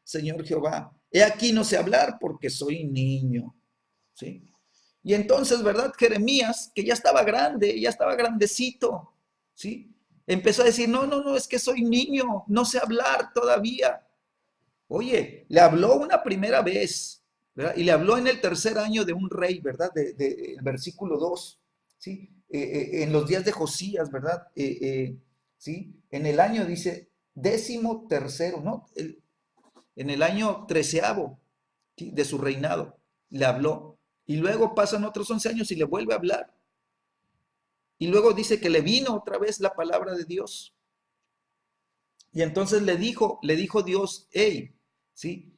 Señor Jehová, he aquí no sé hablar porque soy niño, ¿sí? Y entonces, ¿verdad? Jeremías, que ya estaba grande, ya estaba grandecito, ¿sí? Empezó a decir, no, no, no, es que soy niño, no sé hablar todavía. Oye, le habló una primera vez, ¿verdad? Y le habló en el tercer año de un rey, ¿verdad? Versículo 2, ¿sí? En los días de Josías, ¿verdad? ¿Sí? En el año, dice, 13º, ¿no? En el año 13º, ¿sí? De su reinado, le habló. Y luego pasan otros 11 años y le vuelve a hablar. Y luego dice que le vino otra vez la palabra de Dios. Y entonces le dijo Dios, hey, ¿sí?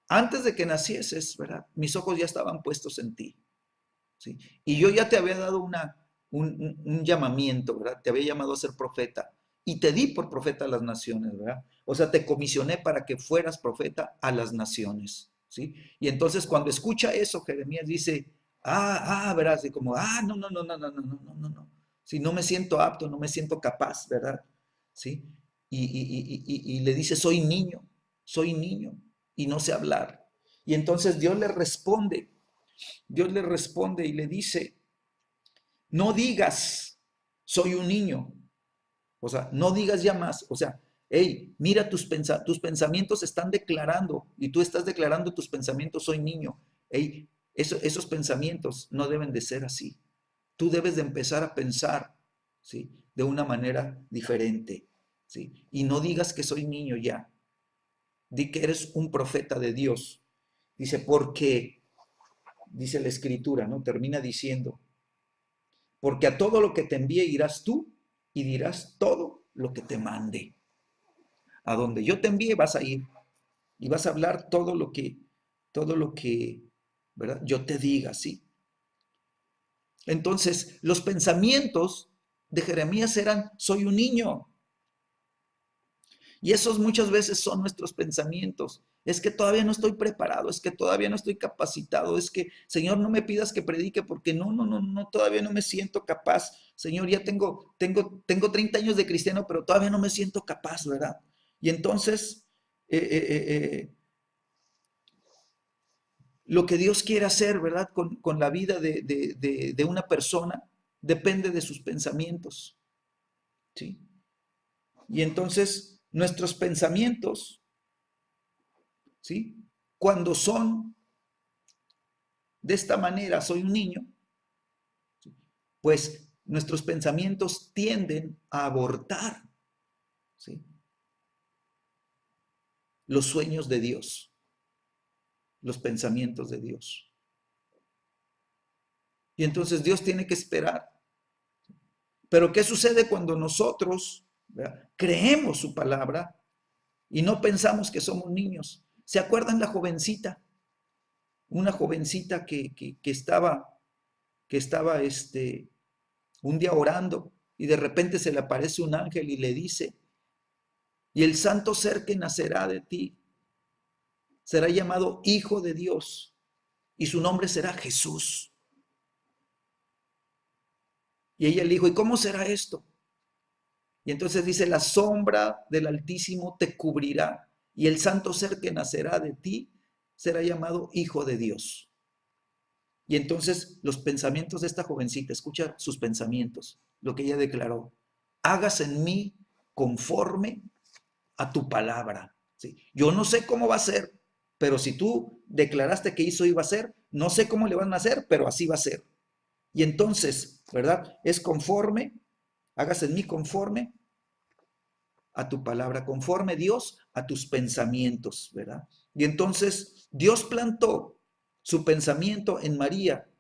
Antes de que nacieses, ¿verdad? Mis ojos ya estaban puestos en ti, ¿sí? Y yo ya te había dado un llamamiento, ¿verdad? Te había llamado a ser profeta y te di por profeta a las naciones, ¿verdad? O sea, te comisioné para que fueras profeta a las naciones, ¿sí? Y entonces cuando escucha eso, Jeremías dice, Verás, y como, no, no, no, no, no, no, no, no, no, no. Si no me siento apto, no me siento capaz, ¿verdad? ¿Sí? Y le dice, soy niño, y no sé hablar. Y entonces Dios le responde y le dice, no digas, soy un niño. O sea, no digas ya más. O sea, hey, mira tus pensamientos están declarando y tú estás declarando tus pensamientos, soy niño. Hey, esos pensamientos no deben de ser así. Tú debes de empezar a pensar, ¿sí? De una manera diferente, ¿sí? Y no digas que soy niño ya. Di que eres un profeta de Dios. Dice, porque, dice la escritura, ¿no? Termina diciendo, porque a todo lo que te envíe irás tú y dirás todo lo que te mande. A donde yo te envíe vas a ir y vas a hablar todo lo que, ¿verdad? Yo te diga, ¿sí? Entonces, los pensamientos de Jeremías eran, soy un niño. Y esos muchas veces son nuestros pensamientos. Es que todavía no estoy preparado, es que todavía no estoy capacitado, es que, Señor, no me pidas que predique porque no, no, no, no, todavía no me siento capaz. Señor, ya tengo 30 años de cristiano, pero todavía no me siento capaz, ¿verdad? Y entonces, eh, eh, eh, eh, lo que Dios quiere hacer, ¿verdad? Con la vida de una persona depende de sus pensamientos, ¿sí? Y entonces, nuestros pensamientos, ¿sí? Cuando son de esta manera, soy un niño, pues nuestros pensamientos tienden a abortar, ¿sí? Los sueños de Dios, los pensamientos de Dios. Y entonces Dios tiene que esperar. Pero ¿qué sucede cuando nosotros, ¿verdad?, creemos su palabra y no pensamos que somos niños? ¿Se acuerdan la jovencita? Una jovencita que estaba un día orando y de repente se le aparece un ángel y le dice, y el santo ser que nacerá de ti será llamado Hijo de Dios y su nombre será Jesús. Y ella le dijo, ¿y cómo será esto? Y entonces dice, la sombra del Altísimo te cubrirá y el santo ser que nacerá de ti será llamado Hijo de Dios. Y entonces los pensamientos de esta jovencita, escucha sus pensamientos, lo que ella declaró, hágase en mí conforme a tu palabra. ¿Sí? Yo no sé cómo va a ser, pero si tú declaraste que eso iba a ser, no sé cómo le van a hacer, pero así va a ser. Y entonces, ¿verdad? Es conforme, hágase en mí conforme a tu palabra, conforme Dios a tus pensamientos, ¿verdad? Y entonces Dios plantó su pensamiento en María,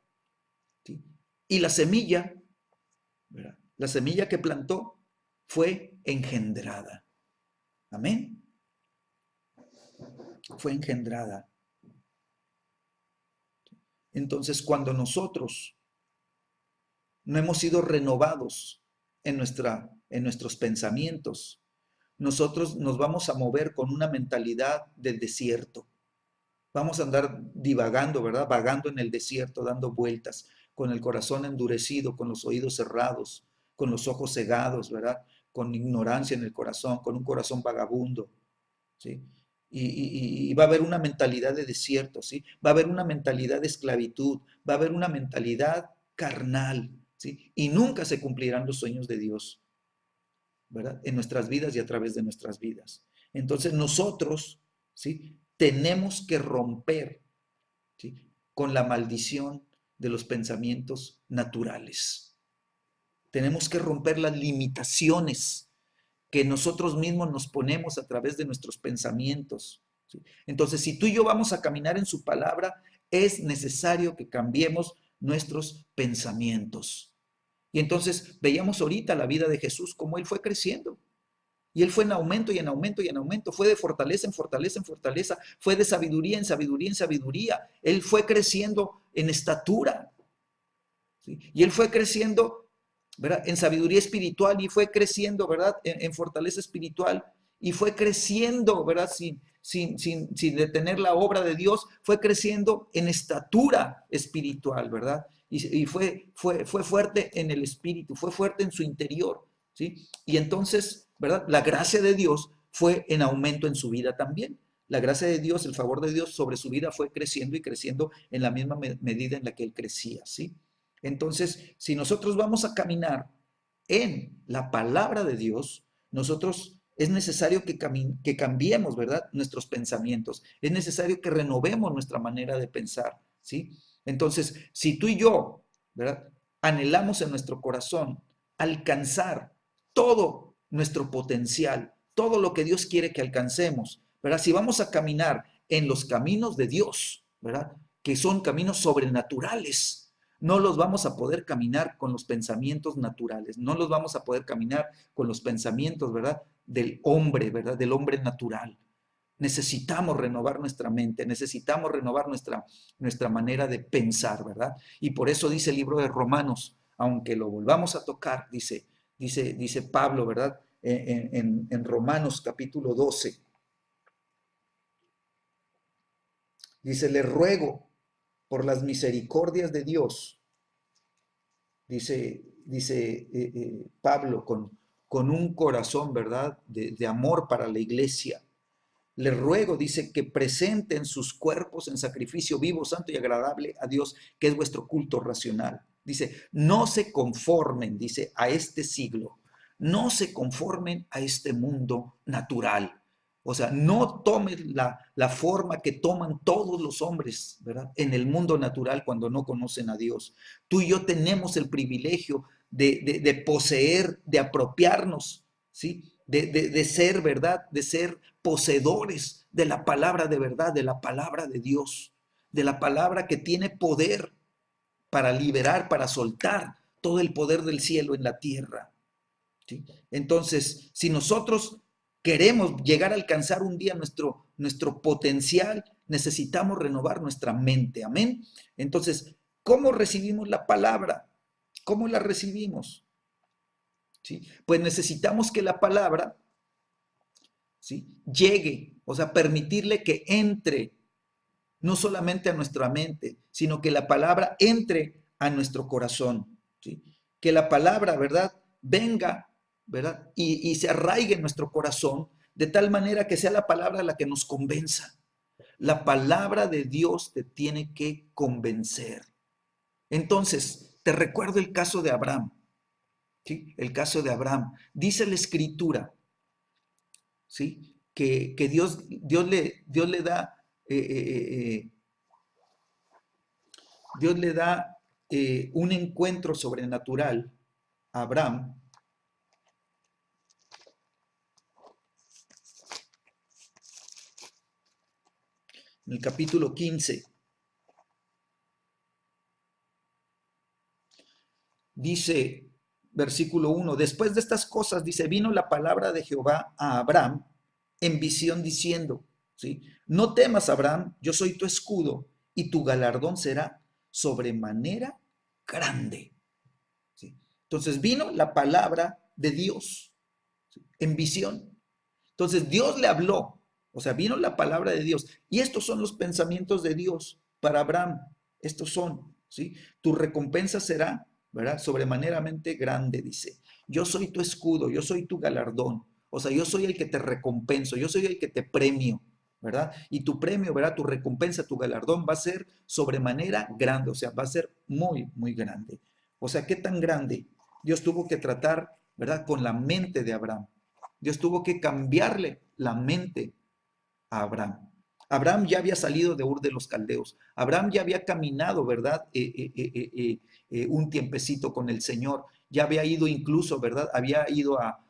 ¿sí? Y la semilla, ¿verdad?, la semilla que plantó fue engendrada. Amén. Fue engendrada. Entonces, cuando nosotros no hemos sido renovados en nuestros pensamientos, nosotros nos vamos a mover con una mentalidad del desierto. Vamos a andar divagando, ¿verdad? Vagando en el desierto, dando vueltas, con el corazón endurecido, con los oídos cerrados, con los ojos cegados, ¿verdad? Con ignorancia en el corazón, con un corazón vagabundo, ¿sí? Y va a haber una mentalidad de desierto, ¿sí? Va a haber una mentalidad de esclavitud, va a haber una mentalidad carnal, ¿sí? Y nunca se cumplirán los sueños de Dios, ¿verdad? En nuestras vidas y a través de nuestras vidas. Entonces nosotros, ¿sí?, tenemos que romper, ¿sí?, con la maldición de los pensamientos naturales. Tenemos que romper las limitaciones que nosotros mismos nos ponemos a través de nuestros pensamientos, ¿sí? Entonces, si tú y yo vamos a caminar en su palabra, es necesario que cambiemos nuestros pensamientos. Y entonces veíamos ahorita la vida de Jesús, cómo él fue creciendo. Y él fue en aumento y en aumento y en aumento, fue de fortaleza en fortaleza en fortaleza, fue de sabiduría en sabiduría en sabiduría. Él fue creciendo en estatura, ¿sí? Y él fue creciendo, ¿verdad?, en sabiduría espiritual y fue creciendo, ¿verdad?, en fortaleza espiritual y fue creciendo, ¿verdad? Sin detener la obra de Dios, fue creciendo en estatura espiritual, ¿verdad? Y fue fuerte en el espíritu, fue fuerte en su interior, ¿sí? Y entonces, ¿verdad? La gracia de Dios fue en aumento en su vida también. La gracia de Dios, el favor de Dios sobre su vida fue creciendo y creciendo en la misma medida en la que él crecía, ¿sí? Entonces, si nosotros vamos a caminar en la palabra de Dios, nosotros es necesario que cambiemos, ¿verdad? Nuestros pensamientos. Es necesario que renovemos nuestra manera de pensar, ¿sí? Entonces, si tú y yo, ¿verdad? Anhelamos en nuestro corazón alcanzar todo nuestro potencial, todo lo que Dios quiere que alcancemos, ¿verdad? Si vamos a caminar en los caminos de Dios, ¿verdad? Que son caminos sobrenaturales, no los vamos a poder caminar con los pensamientos naturales, no los vamos a poder caminar con los pensamientos, ¿verdad? Del hombre, ¿verdad? Del hombre natural. Necesitamos renovar nuestra mente, necesitamos renovar nuestra manera de pensar, ¿verdad? Y por eso dice el libro de Romanos, aunque lo volvamos a tocar, dice Pablo, ¿verdad? En Romanos capítulo 12, dice, le ruego por las misericordias de Dios, dice Pablo, con un corazón, ¿verdad? De amor para la iglesia. Le ruego, dice, que presenten sus cuerpos en sacrificio vivo, santo y agradable a Dios, que es vuestro culto racional. Dice, no se conformen, dice, a este siglo, no se conformen a este mundo natural. O sea, no tomen la forma que toman todos los hombres, ¿verdad? En el mundo natural cuando no conocen a Dios. Tú y yo tenemos el privilegio de poseer, de apropiarnos, ¿sí? De ser, ¿verdad? De ser poseedores de la palabra de verdad, de la palabra de Dios, de la palabra que tiene poder para liberar, para soltar todo el poder del cielo en la tierra, ¿sí? Entonces, si nosotros queremos llegar a alcanzar un día nuestro potencial, necesitamos renovar nuestra mente, amén. Entonces, ¿cómo recibimos la palabra? ¿Cómo la recibimos? ¿Sí? Pues necesitamos que la palabra, ¿sí?, llegue, o sea, permitirle que entre no solamente a nuestra mente, sino que la palabra entre a nuestro corazón, ¿sí? Que la palabra, ¿verdad?, venga, ¿verdad?, y se arraigue en nuestro corazón de tal manera que sea la palabra la que nos convenza. La palabra de Dios te tiene que convencer. Entonces, te recuerdo el caso de Abraham, ¿sí? El caso de Abraham. Dice la Escritura, ¿sí?, que Dios le da, Dios le da un encuentro sobrenatural a Abraham. En el capítulo 15, dice, versículo 1, después de estas cosas, dice, vino la palabra de Jehová a Abraham en visión diciendo, ¿sí?, no temas, Abraham, yo soy tu escudo y tu galardón será sobremanera grande, ¿sí? Entonces vino la palabra de Dios, ¿sí?, en visión. Entonces Dios le habló, o sea, vino la palabra de Dios. Y estos son los pensamientos de Dios para Abraham. Estos son, ¿sí? Tu recompensa será, ¿verdad?, sobremaneramente grande, dice. Yo soy tu escudo, yo soy tu galardón. O sea, yo soy el que te recompenso, yo soy el que te premio, ¿verdad? Y tu premio, ¿verdad?, tu recompensa, tu galardón va a ser sobremanera grande, o sea, va a ser muy, muy grande. O sea, ¿qué tan grande? Dios tuvo que tratar, ¿verdad?, con la mente de Abraham. Dios tuvo que cambiarle la mente a Abraham. Abraham ya había salido de Ur de los Caldeos. Abraham ya había caminado, ¿verdad?, un tiempecito con el Señor. Ya había ido incluso, ¿verdad? Había ido a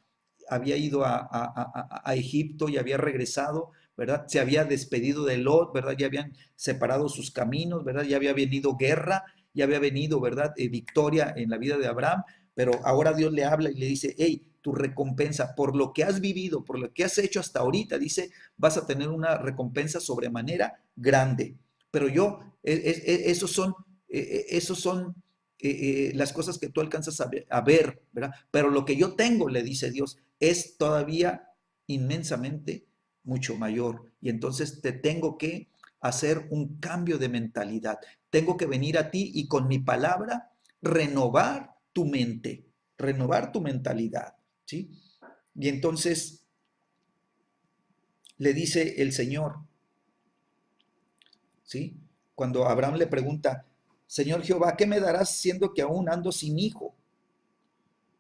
Egipto y había regresado, ¿verdad? Se había despedido de Lot, ¿verdad? Ya habían separado sus caminos, ¿verdad? Ya había venido guerra, ya había venido, ¿verdad?, victoria en la vida de Abraham, pero ahora Dios le habla y le dice, hey, tu recompensa por lo que has vivido, por lo que has hecho hasta ahorita, dice, vas a tener una recompensa sobremanera grande. Pero esos son las cosas que tú alcanzas a ver, ¿verdad? Pero lo que yo tengo, le dice Dios, es todavía inmensamente mucho mayor. Y entonces te tengo que hacer un cambio de mentalidad. Tengo que venir a ti y con mi palabra renovar tu mente, renovar tu mentalidad, ¿sí? Y entonces le dice el Señor, ¿sí? Cuando Abraham le pregunta, Señor Jehová, ¿qué me darás siendo que aún ando sin hijo?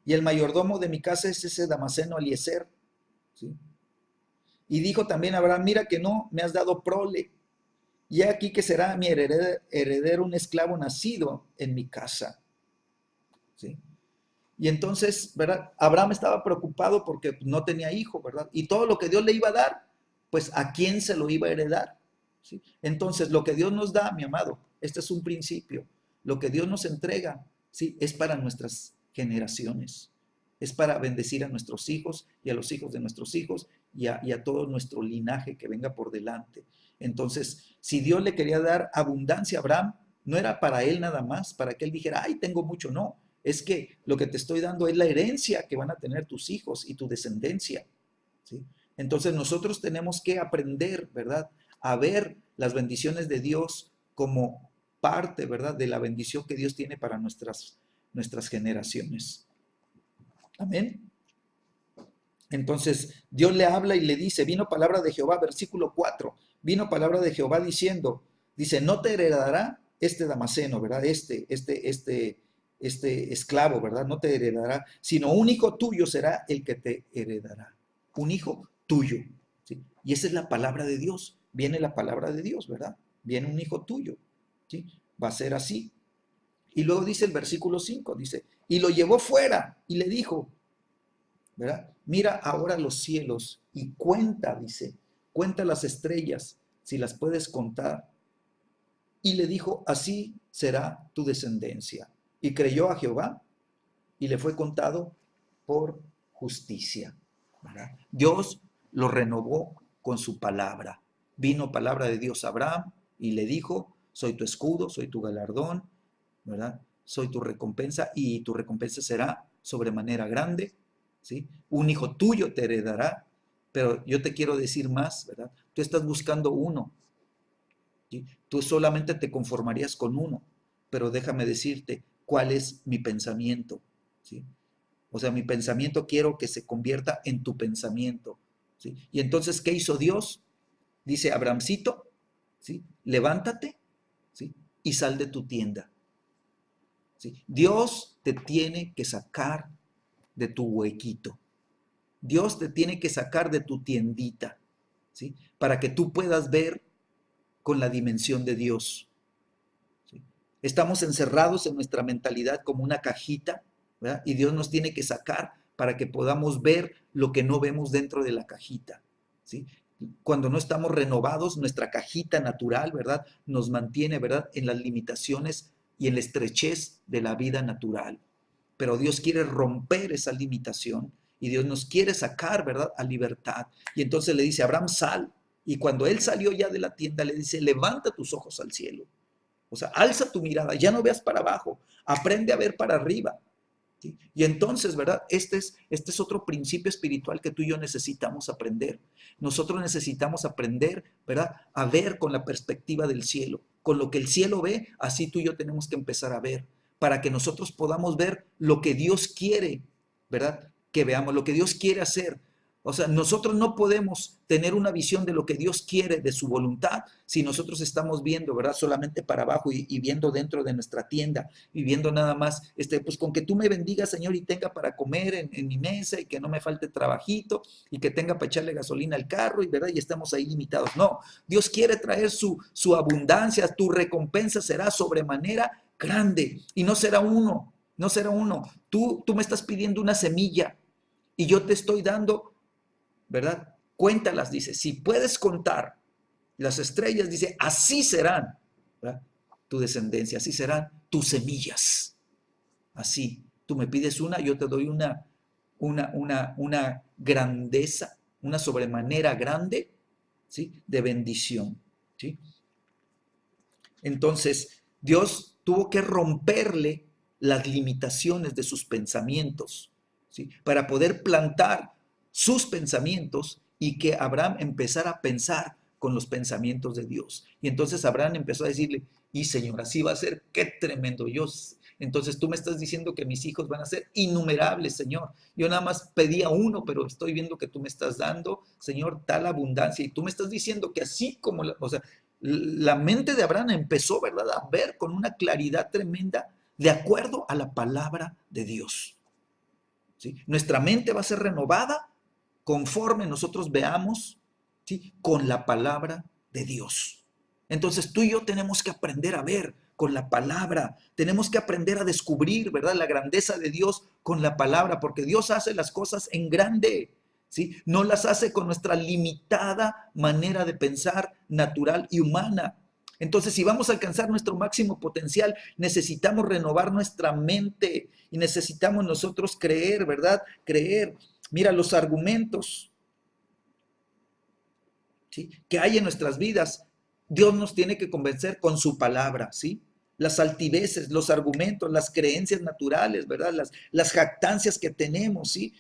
Y el mayordomo de mi casa es ese Damaseno Eliezer, ¿sí? Y dijo también Abraham, mira que no me has dado prole, y aquí que será mi heredero un esclavo nacido en mi casa, ¿sí? Y entonces, ¿verdad? Abraham estaba preocupado porque no tenía hijo, ¿verdad? Y todo lo que Dios le iba a dar, pues ¿a quién se lo iba a heredar? ¿Sí? Entonces, lo que Dios nos da, mi amado, este es un principio. Lo que Dios nos entrega, ¿sí? Es para nuestras generaciones. Es para bendecir a nuestros hijos y a los hijos de nuestros hijos y a todo nuestro linaje que venga por delante. Entonces, si Dios le quería dar abundancia a Abraham, no era para él nada más, para que él dijera, ay, tengo mucho, no. Es que lo que te estoy dando es la herencia que van a tener tus hijos y tu descendencia, ¿sí? Entonces nosotros tenemos que aprender, ¿verdad? A ver las bendiciones de Dios como parte, ¿verdad? De la bendición que Dios tiene para nuestras generaciones. Amén. Entonces Dios le habla y le dice, vino palabra de Jehová, versículo 4, vino palabra de Jehová diciendo, dice, no te heredará este Damaseno, ¿verdad? Este esclavo, ¿verdad? No te heredará, sino un hijo tuyo será el que te heredará. Un hijo tuyo, ¿sí? Y esa es la palabra de Dios. Viene la palabra de Dios, ¿verdad? Viene un hijo tuyo, ¿sí? Va a ser así. Y luego dice el versículo 5, dice, y lo llevó fuera y le dijo, ¿verdad? Mira ahora los cielos y cuenta, dice, cuenta las estrellas, si las puedes contar. Y le dijo, así será tu descendencia. Y creyó a Jehová y le fue contado por justicia, ¿verdad? Dios lo renovó con su palabra. Vino palabra de Dios a Abraham y le dijo, soy tu escudo, soy tu galardón, ¿verdad? Soy tu recompensa y tu recompensa será sobremanera grande, ¿sí? Un hijo tuyo te heredará, pero yo te quiero decir más, ¿verdad? Tú estás buscando uno, ¿sí? Tú solamente te conformarías con uno, pero déjame decirte cuál es mi pensamiento, ¿sí? O sea, mi pensamiento quiero que se convierta en tu pensamiento, ¿sí? Y entonces, ¿qué hizo Dios? Dice, Abrahamcito, ¿sí? Levántate, ¿sí? Y sal de tu tienda, ¿sí? Dios te tiene que sacar de tu huequito. Dios te tiene que sacar de tu tiendita, ¿sí? Para que tú puedas ver con la dimensión de Dios, ¿sí? Estamos encerrados en nuestra mentalidad como una cajita, ¿verdad? Y Dios nos tiene que sacar para que podamos ver lo que no vemos dentro de la cajita, ¿sí? Cuando no estamos renovados, nuestra cajita natural, ¿verdad? Nos mantiene, ¿verdad? En las limitaciones y en la estrechez de la vida natural. Pero Dios quiere romper esa limitación y Dios nos quiere sacar, ¿verdad?, a libertad. Y entonces le dice, Abraham, sal. Y cuando él salió ya de la tienda, le dice, levanta tus ojos al cielo. O sea, alza tu mirada, ya no veas para abajo, aprende a ver para arriba, ¿sí? Y entonces, ¿verdad? Este es otro principio espiritual que tú y yo necesitamos aprender. Nosotros necesitamos aprender, ¿verdad? A ver con la perspectiva del cielo. Con lo que el cielo ve, así tú y yo tenemos que empezar a ver, para que nosotros podamos ver lo que Dios quiere, ¿verdad? Que veamos, lo que Dios quiere hacer. O sea, nosotros no podemos tener una visión de lo que Dios quiere, de su voluntad, si nosotros estamos viendo, ¿verdad? Solamente para abajo y viendo dentro de nuestra tienda, viviendo nada más, pues con que tú me bendigas, Señor, y tenga para comer en mi mesa y que no me falte trabajito y que tenga para echarle gasolina al carro, y ¿verdad? Y estamos ahí limitados. No, Dios quiere traer su abundancia, tu recompensa será sobremanera grande y no será uno, no será uno. Tú me estás pidiendo una semilla y yo te estoy dando, ¿verdad? Cuéntalas, dice, si puedes contar las estrellas, dice, así serán, ¿verdad? Tu descendencia, así serán tus semillas. Así, tú me pides una, yo te doy una grandeza, una sobremanera grande, ¿sí? De bendición, ¿sí? Entonces, Dios tuvo que romperle las limitaciones de sus pensamientos, ¿sí? Para poder plantar sus pensamientos y que Abraham empezara a pensar con los pensamientos de Dios. Y entonces Abraham empezó a decirle, y Señor, así va a ser, qué tremendo. Entonces tú me estás diciendo que mis hijos van a ser innumerables, Señor. Yo nada más pedía uno, pero estoy viendo que tú me estás dando, Señor, tal abundancia. Y tú me estás diciendo que así como, o sea, la mente de Abraham empezó, ¿verdad?, a ver con una claridad tremenda de acuerdo a la palabra de Dios. ¿Sí? Nuestra mente va a ser renovada conforme nosotros veamos, ¿sí?, con la palabra de Dios. Entonces tú y yo tenemos que aprender a ver con la palabra, tenemos que aprender a descubrir, ¿verdad?, la grandeza de Dios con la palabra, porque Dios hace las cosas en grande, ¿sí? No las hace con nuestra limitada manera de pensar natural y humana. Entonces, si vamos a alcanzar nuestro máximo potencial, necesitamos renovar nuestra mente y necesitamos nosotros creer, ¿verdad? Creer. Mira, los argumentos, ¿sí?, que hay en nuestras vidas, Dios nos tiene que convencer con su palabra, ¿sí? Las altiveces, los argumentos, las creencias naturales, ¿verdad? Las jactancias que tenemos, ¿sí?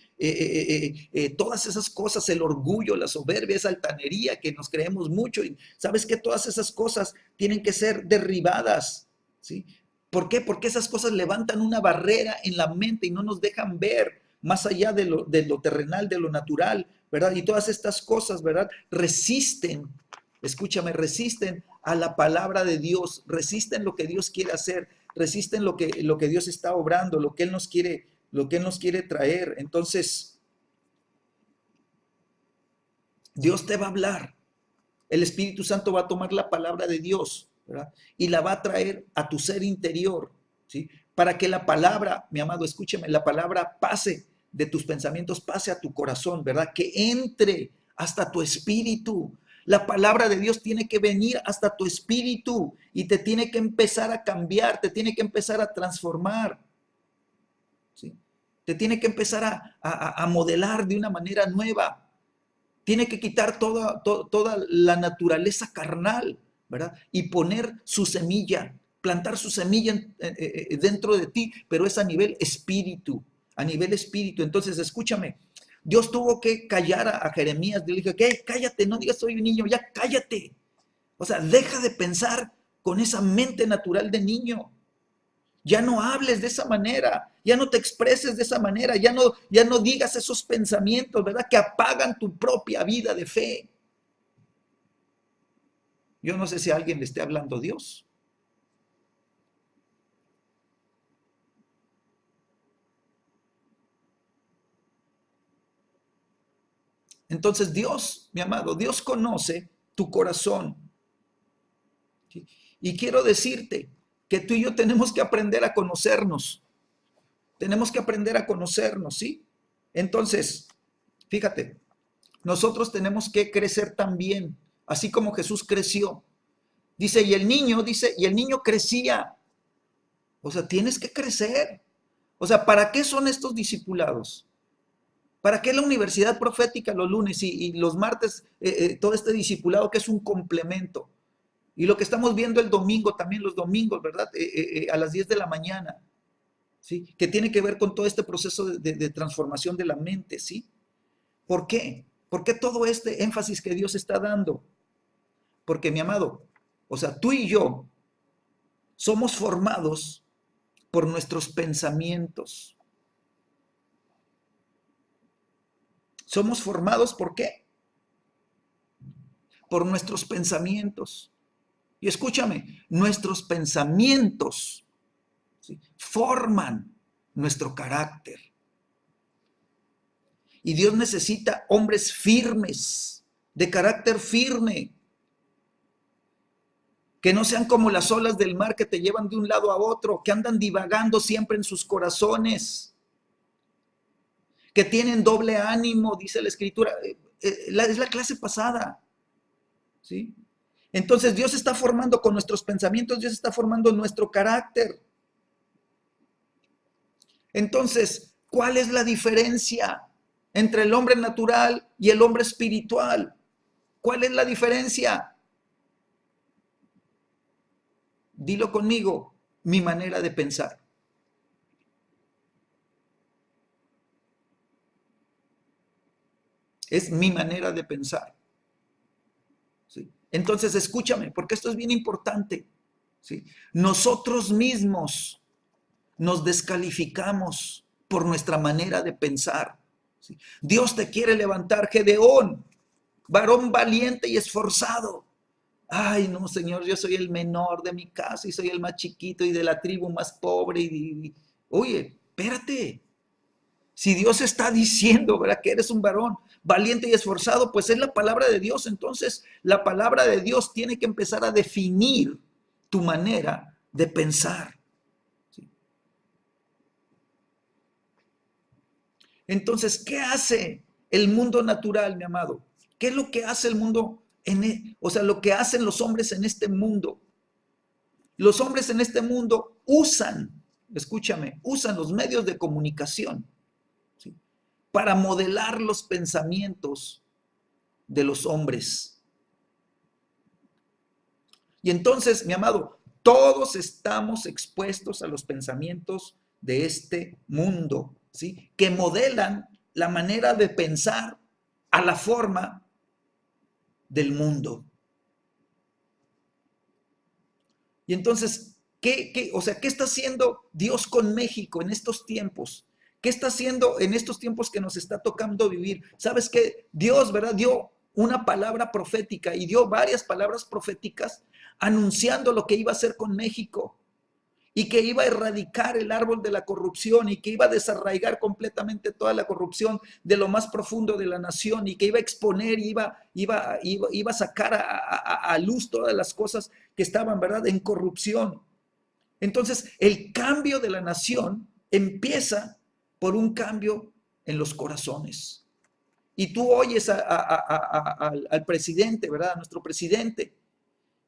Todas esas cosas, el orgullo, la soberbia, esa altanería que nos creemos mucho. Y sabes que todas esas cosas tienen que ser derribadas, ¿sí? ¿Por qué? Porque esas cosas levantan una barrera en la mente y no nos dejan ver más allá de lo terrenal, de lo natural, ¿verdad? Y todas estas cosas, ¿verdad?, resisten, escúchame, resisten a la palabra de Dios, resisten lo que Dios quiere hacer, resisten lo que Dios está obrando, lo que Él nos quiere traer. Entonces, Dios te va a hablar. El Espíritu Santo va a tomar la palabra de Dios, ¿verdad?, y la va a traer a tu ser interior, ¿sí? Para que la palabra, mi amado, escúcheme, la palabra pase de tus pensamientos, pase a tu corazón, ¿verdad? Que entre hasta tu espíritu. La palabra de Dios tiene que venir hasta tu espíritu y te tiene que empezar a cambiar, te tiene que empezar a transformar, ¿sí? Te tiene que empezar a modelar de una manera nueva. Tiene que quitar toda la naturaleza carnal, ¿verdad? Y poner su semilla, plantar su semilla dentro de ti, pero es a nivel espíritu, a nivel espíritu. Entonces, escúchame, Dios tuvo que callar a Jeremías. Le dijo, ¿qué? Cállate, no digas soy un niño, ya cállate. O sea, deja de pensar con esa mente natural de niño. Ya no hables de esa manera, ya no te expreses de esa manera, ya no digas esos pensamientos, ¿verdad?, que apagan tu propia vida de fe. Yo no sé si a alguien le esté hablando Dios. Entonces Dios, mi amado, Dios conoce tu corazón. ¿Sí? Y quiero decirte que tú y yo tenemos que aprender a conocernos. Tenemos que aprender a conocernos, ¿sí? Entonces, fíjate, nosotros tenemos que crecer también, así como Jesús creció. Dice, y el niño crecía. O sea, tienes que crecer. O sea, ¿para qué son estos discipulados? ¿Para qué la universidad profética los lunes y los martes todo este discipulado que es un complemento? Y lo que estamos viendo el domingo, también los domingos, ¿verdad? A las 10 de la mañana, ¿sí? Que tiene que ver con todo este proceso de transformación de la mente, ¿sí? ¿Por qué? ¿Por qué todo este énfasis que Dios está dando? Porque, mi amado, o sea, tú y yo somos formados por nuestros pensamientos. Somos formados ¿por qué? Por nuestros pensamientos. Y escúchame, nuestros pensamientos, ¿sí?, forman nuestro carácter. Y Dios necesita hombres firmes, de carácter firme, que no sean como las olas del mar que te llevan de un lado a otro, que andan divagando siempre en sus corazones, que tienen doble ánimo, dice la Escritura. Es la clase pasada, ¿sí? Entonces Dios está formando con nuestros pensamientos, Dios está formando nuestro carácter. Entonces, ¿cuál es la diferencia entre el hombre natural y el hombre espiritual? ¿Cuál es la diferencia? Dilo conmigo, mi manera de pensar. Es mi manera de pensar. ¿Sí? Entonces, escúchame, porque esto es bien importante. ¿Sí? Nosotros mismos nos descalificamos por nuestra manera de pensar. ¿Sí? Dios te quiere levantar, Gedeón, varón valiente y esforzado. Ay, no, Señor, yo soy el menor de mi casa y soy el más chiquito y de la tribu más pobre. Oye, espérate. Si Dios está diciendo, ¿verdad?, que eres un varón valiente y esforzado, pues es la palabra de Dios. Entonces, la palabra de Dios tiene que empezar a definir tu manera de pensar. ¿Sí? Entonces, ¿qué hace el mundo natural, mi amado? ¿Qué es lo que hace el mundo, o sea, lo que hacen los hombres en este mundo? Los hombres en este mundo usan, escúchame, usan los medios de comunicación, ¿sí?, para modelar los pensamientos de los hombres. Y entonces, mi amado, todos estamos expuestos a los pensamientos de este mundo, ¿sí?, que modelan la manera de pensar a la forma del mundo. Y entonces, o sea, ¿qué está haciendo Dios con México en estos tiempos? ¿Qué está haciendo en estos tiempos que nos está tocando vivir? ¿Sabes qué? Dios, ¿verdad?, dio una palabra profética y dio varias palabras proféticas anunciando lo que iba a hacer con México y que iba a erradicar el árbol de la corrupción y que iba a desarraigar completamente toda la corrupción de lo más profundo de la nación y que iba a exponer y iba a sacar a luz todas las cosas que estaban, ¿verdad?, en corrupción. Entonces, el cambio de la nación empieza por un cambio en los corazones. Y tú oyes al presidente, ¿verdad?, a nuestro presidente,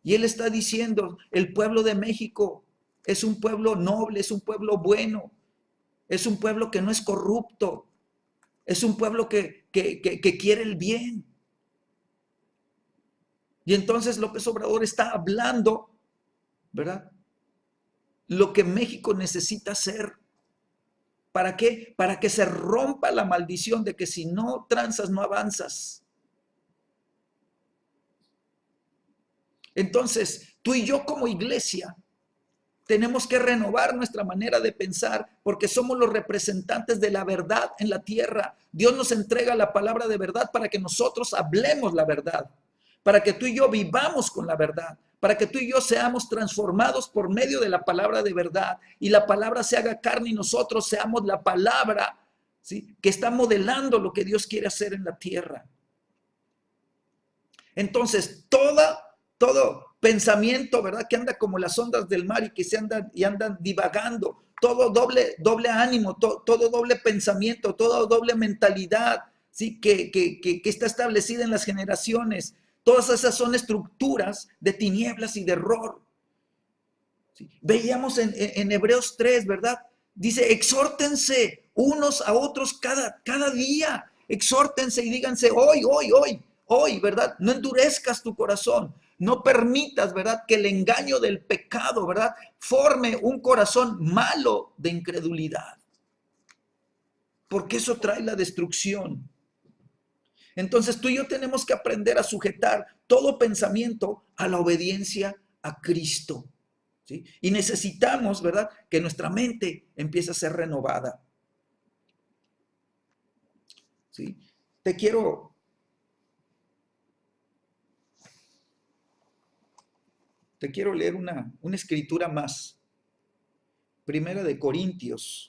y él está diciendo, el pueblo de México es un pueblo noble, es un pueblo bueno, es un pueblo que no es corrupto, es un pueblo que quiere el bien. Y entonces López Obrador está hablando, ¿verdad?, lo que México necesita hacer. ¿Para qué? Para que se rompa la maldición de que si no transas, no avanzas. Entonces, tú y yo como iglesia tenemos que renovar nuestra manera de pensar porque somos los representantes de la verdad en la tierra. Dios nos entrega la palabra de verdad para que nosotros hablemos la verdad, para que tú y yo vivamos con la verdad, para que tú y yo seamos transformados por medio de la palabra de verdad y la palabra se haga carne y nosotros seamos la palabra, ¿sí?, que está modelando lo que Dios quiere hacer en la tierra. Entonces, todo pensamiento, ¿verdad?, que anda como las ondas del mar y que andan divagando, todo doble ánimo, todo doble pensamiento, toda doble mentalidad, ¿sí?, que está establecida en las generaciones. Todas esas son estructuras de tinieblas y de error. ¿Sí? Veíamos en Hebreos 3, ¿verdad? Dice, exhórtense unos a otros cada día. Exhórtense y díganse hoy, ¿verdad? No endurezcas tu corazón. No permitas, ¿verdad?, que el engaño del pecado, ¿verdad?, forme un corazón malo de incredulidad. Porque eso trae la destrucción. Entonces tú y yo tenemos que aprender a sujetar todo pensamiento a la obediencia a Cristo. ¿Sí? Y necesitamos, ¿verdad?, que nuestra mente empiece a ser renovada. ¿Sí? Te quiero leer una escritura más. Primera de Corintios.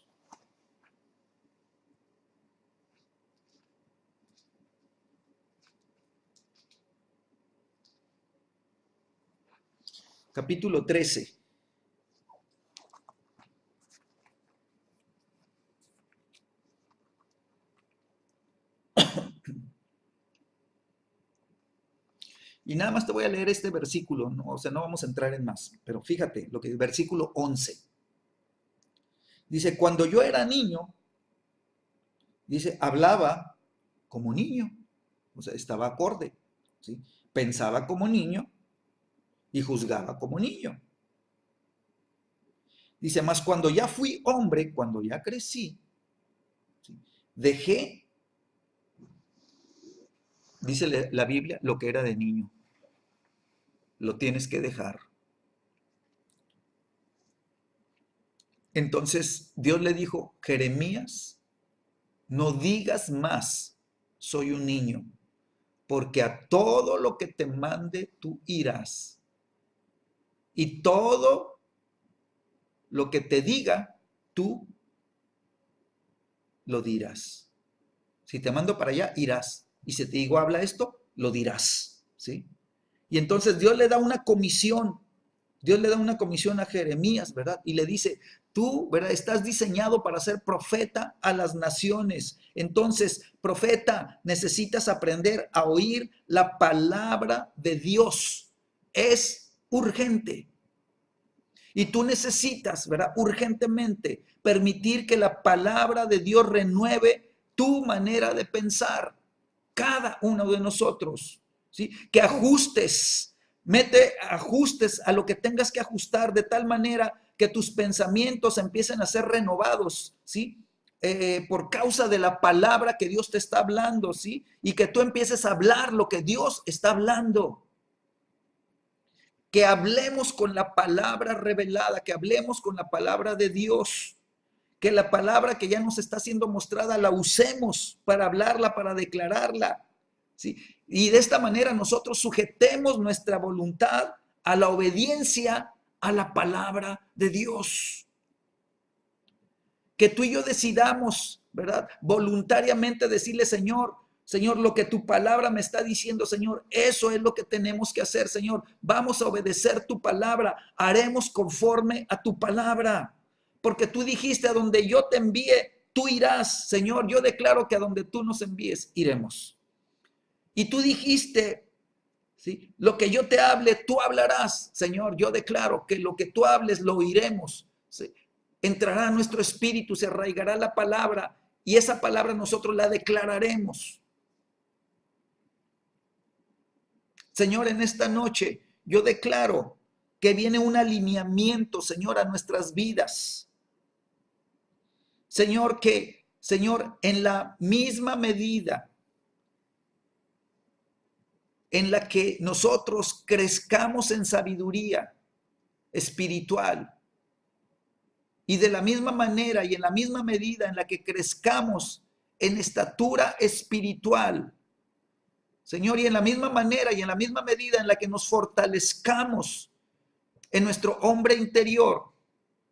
Capítulo 13. Y nada más te voy a leer este versículo, ¿no? O sea, no vamos a entrar en más, pero fíjate lo que es versículo 11. Dice, cuando yo era niño, dice, hablaba como niño, o sea, estaba acorde, ¿sí? Pensaba como niño y juzgaba como niño. Dice, más cuando ya fui hombre, cuando ya crecí, ¿sí?, dejé dice la Biblia, lo que era de niño. Lo tienes que dejar. Entonces Dios le dijo, Jeremías, no digas más, soy un niño, porque a todo lo que te mande tú irás. Y todo lo que te diga, tú lo dirás. Si te mando para allá, irás. Y si te digo, habla esto, lo dirás. ¿Sí? Y entonces Dios le da una comisión. Dios le da una comisión a Jeremías, ¿verdad? Y le dice, tú, ¿verdad? Estás diseñado para ser profeta a las naciones. Entonces, profeta, necesitas aprender a oír la palabra de Dios. Es urgente. Y tú necesitas, ¿verdad? Urgentemente permitir que la palabra de Dios renueve tu manera de pensar. Cada uno de nosotros, ¿sí? Que ajustes, mete ajustes a lo que tengas que ajustar de tal manera que tus pensamientos empiecen a ser renovados, ¿sí? Por causa de la palabra que Dios te está hablando, ¿sí? Y que tú empieces a hablar lo que Dios está hablando. Que hablemos con la palabra revelada, que hablemos con la palabra de Dios, que la palabra que ya nos está siendo mostrada la usemos para hablarla, para declararla, ¿sí? Y de esta manera nosotros sujetemos nuestra voluntad a la obediencia a la palabra de Dios. Que tú y yo decidamos, ¿verdad? Voluntariamente decirle, Señor, Señor, lo que tu palabra me está diciendo, Señor, eso es lo que tenemos que hacer, Señor. Vamos a obedecer tu palabra, haremos conforme a tu palabra. Porque tú dijiste, a donde yo te envíe, tú irás, Señor. Yo declaro que a donde tú nos envíes, iremos. Y tú dijiste, ¿sí? Lo que yo te hable, tú hablarás, Señor. Yo declaro que lo que tú hables, lo oiremos. ¿Sí? Entrará a nuestro espíritu, se arraigará la palabra y esa palabra nosotros la declararemos. Señor, en esta noche yo declaro que viene un alineamiento, Señor, a nuestras vidas. Señor, Señor, en la misma medida en la que nosotros crezcamos en sabiduría espiritual, y de la misma manera y en la misma medida en la que crezcamos en estatura espiritual, Señor, y en la misma manera y en la misma medida en la que nos fortalezcamos en nuestro hombre interior,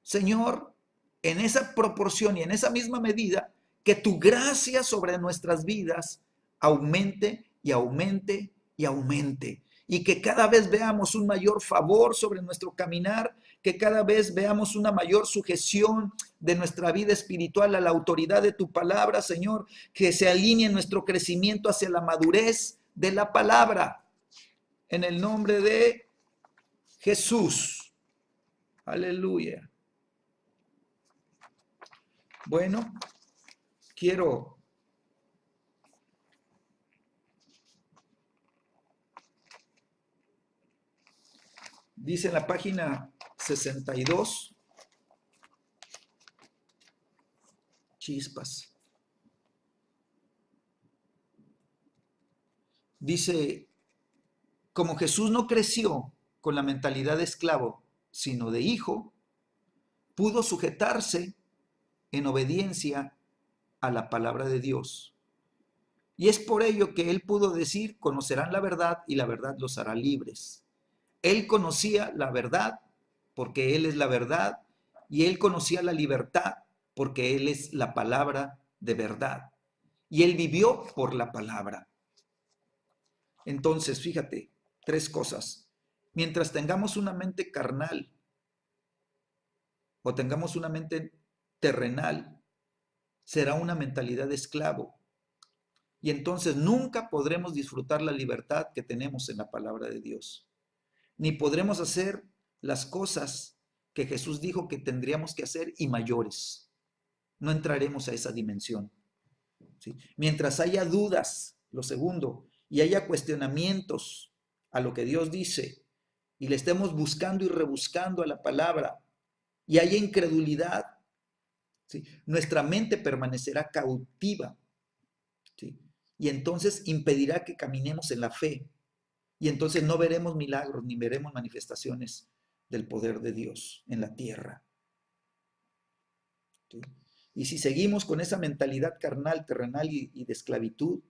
Señor, en esa proporción y en esa misma medida, que tu gracia sobre nuestras vidas aumente y aumente y aumente. Y que cada vez veamos un mayor favor sobre nuestro caminar, que cada vez veamos una mayor sujeción de nuestra vida espiritual a la autoridad de tu palabra, Señor, que se alinee nuestro crecimiento hacia la madurez de la palabra. En el nombre de Jesús. Aleluya. Bueno, quiero dice en la página 62, chispas. Dice, como Jesús no creció con la mentalidad de esclavo, sino de hijo, pudo sujetarse en obediencia a la palabra de Dios. Y es por ello que él pudo decir, conocerán la verdad y la verdad los hará libres. Él conocía la verdad porque él es la verdad y él conocía la libertad porque él es la palabra de verdad. Y él vivió por la palabra. Entonces, fíjate, tres cosas. Mientras tengamos una mente carnal o tengamos una mente terrenal, será una mentalidad de esclavo. Y entonces nunca podremos disfrutar la libertad que tenemos en la palabra de Dios. Ni podremos hacer las cosas que Jesús dijo que tendríamos que hacer y mayores. No entraremos a esa dimensión. ¿Sí? Mientras haya dudas, lo segundo, y haya cuestionamientos a lo que Dios dice, y le estemos buscando y rebuscando a la palabra, y haya incredulidad, ¿sí? Nuestra mente permanecerá cautiva, ¿sí? y entonces impedirá que caminemos en la fe. Y entonces no veremos milagros ni veremos manifestaciones del poder de Dios en la tierra. ¿Sí? Y si seguimos con esa mentalidad carnal, terrenal y de esclavitud,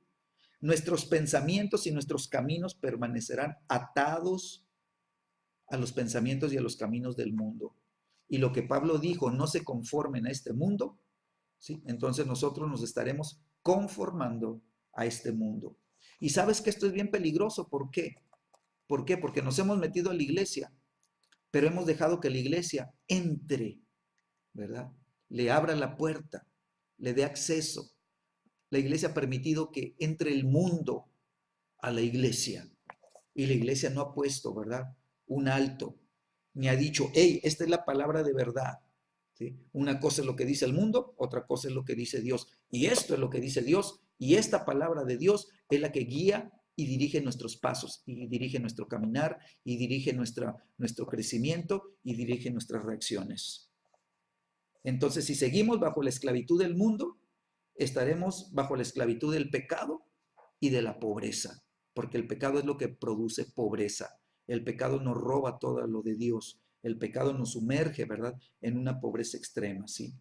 nuestros pensamientos y nuestros caminos permanecerán atados a los pensamientos y a los caminos del mundo. Y lo que Pablo dijo, no se conformen a este mundo, ¿sí? Entonces nosotros nos estaremos conformando a este mundo. Y sabes que esto es bien peligroso, ¿por qué? ¿Por qué? Porque nos hemos metido a la iglesia, pero hemos dejado que la iglesia entre, ¿verdad? Le abra la puerta, le dé acceso. La iglesia ha permitido que entre el mundo a la iglesia. Y la iglesia no ha puesto, ¿verdad? Un alto, ni ha dicho, hey, esta es la palabra de verdad. ¿Sí? Una cosa es lo que dice el mundo, otra cosa es lo que dice Dios. Y esto es lo que dice Dios, y esta palabra de Dios es la que guía y dirige nuestros pasos, y dirige nuestro caminar, y dirige nuestro crecimiento, y dirige nuestras reacciones. Entonces, si seguimos bajo la esclavitud del mundo, estaremos bajo la esclavitud del pecado y de la pobreza, porque el pecado es lo que produce pobreza. El pecado nos roba todo lo de Dios. El pecado nos sumerge, ¿verdad?, en una pobreza extrema, ¿sí?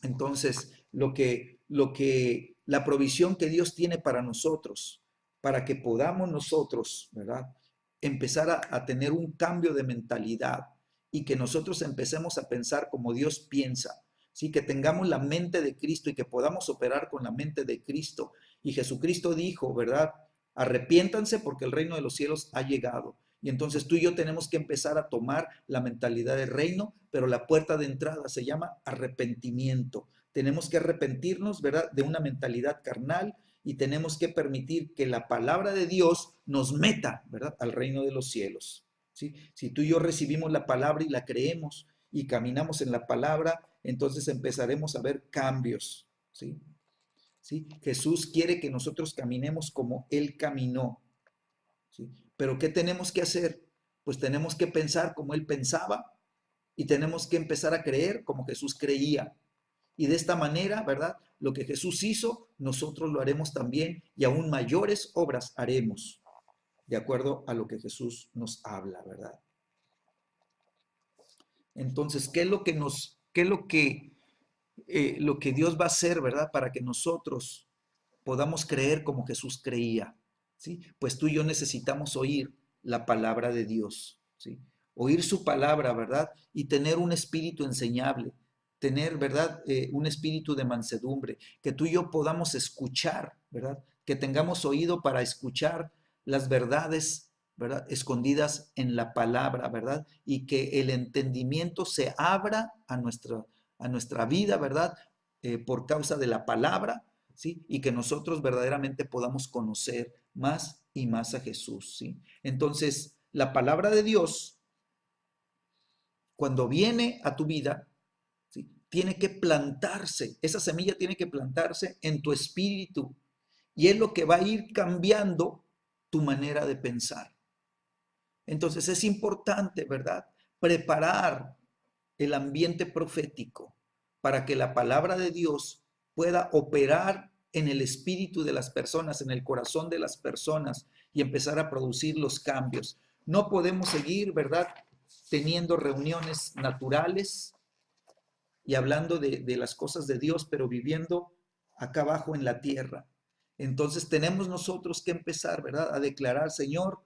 Entonces, la provisión que Dios tiene para nosotros, para que podamos nosotros, ¿verdad?, empezar a tener un cambio de mentalidad y que nosotros empecemos a pensar como Dios piensa, ¿sí? Que tengamos la mente de Cristo y que podamos operar con la mente de Cristo. Y Jesucristo dijo, ¿verdad?, arrepiéntanse porque el reino de los cielos ha llegado. Y entonces tú y yo tenemos que empezar a tomar la mentalidad del reino, pero la puerta de entrada se llama arrepentimiento. Tenemos que arrepentirnos, ¿verdad?, de una mentalidad carnal y tenemos que permitir que la palabra de Dios nos meta, ¿verdad?, al reino de los cielos. ¿Sí? Si tú y yo recibimos la palabra y la creemos y caminamos en la palabra, entonces empezaremos a ver cambios. ¿Sí? ¿Sí? Jesús quiere que nosotros caminemos como Él caminó. ¿Sí? Pero ¿qué tenemos que hacer? Pues tenemos que pensar como Él pensaba y tenemos que empezar a creer como Jesús creía. Y de esta manera, ¿verdad? Lo que Jesús hizo, nosotros lo haremos también y aún mayores obras haremos, de acuerdo a lo que Jesús nos habla, ¿verdad? Entonces, ¿qué es lo que lo que Dios va a hacer, ¿verdad? Para que nosotros podamos creer como Jesús creía, ¿sí? Pues tú y yo necesitamos oír la palabra de Dios, ¿sí? Oír su palabra, ¿verdad? Y tener un espíritu enseñable, tener, ¿verdad? Un espíritu de mansedumbre, que tú y yo podamos escuchar, ¿verdad? Que tengamos oído para escuchar las verdades, ¿verdad?, escondidas en la palabra, ¿verdad? Y que el entendimiento se abra a nuestra vida, ¿verdad? Por causa de la palabra, ¿sí? Y que nosotros verdaderamente podamos conocer más y más a Jesús, ¿sí? Entonces, la palabra de Dios, cuando viene a tu vida, ¿sí?, tiene que plantarse, esa semilla tiene que plantarse en tu espíritu y es lo que va a ir cambiando tu manera de pensar. Entonces es importante, ¿verdad?, preparar el ambiente profético para que la palabra de Dios pueda operar en el espíritu de las personas, en el corazón de las personas y empezar a producir los cambios. No podemos seguir, ¿verdad?, teniendo reuniones naturales y hablando de las cosas de Dios, pero viviendo acá abajo en la tierra. Entonces tenemos nosotros que empezar, ¿verdad?, a declarar, Señor,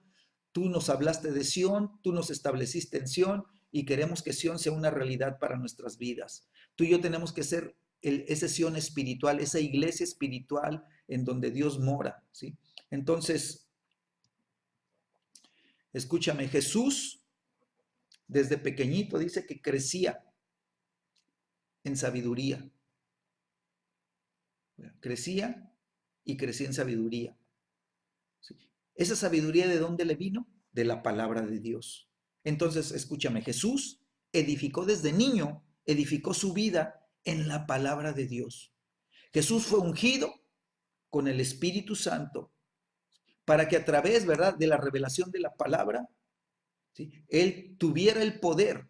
tú nos hablaste de Sión, tú nos estableciste en Sión y queremos que Sión sea una realidad para nuestras vidas. Tú y yo tenemos que ser ese Sión espiritual, esa iglesia espiritual en donde Dios mora, ¿sí? Entonces, escúchame, Jesús desde pequeñito dice que crecía en sabiduría. Crecía y crecía en sabiduría. ¿Sí? ¿Esa sabiduría de dónde le vino? De la palabra de Dios. Entonces, escúchame, Jesús edificó desde niño, edificó su vida en la palabra de Dios. Jesús fue ungido con el Espíritu Santo para que a través, ¿verdad?, de la revelación de la palabra, ¿sí?, Él tuviera el poder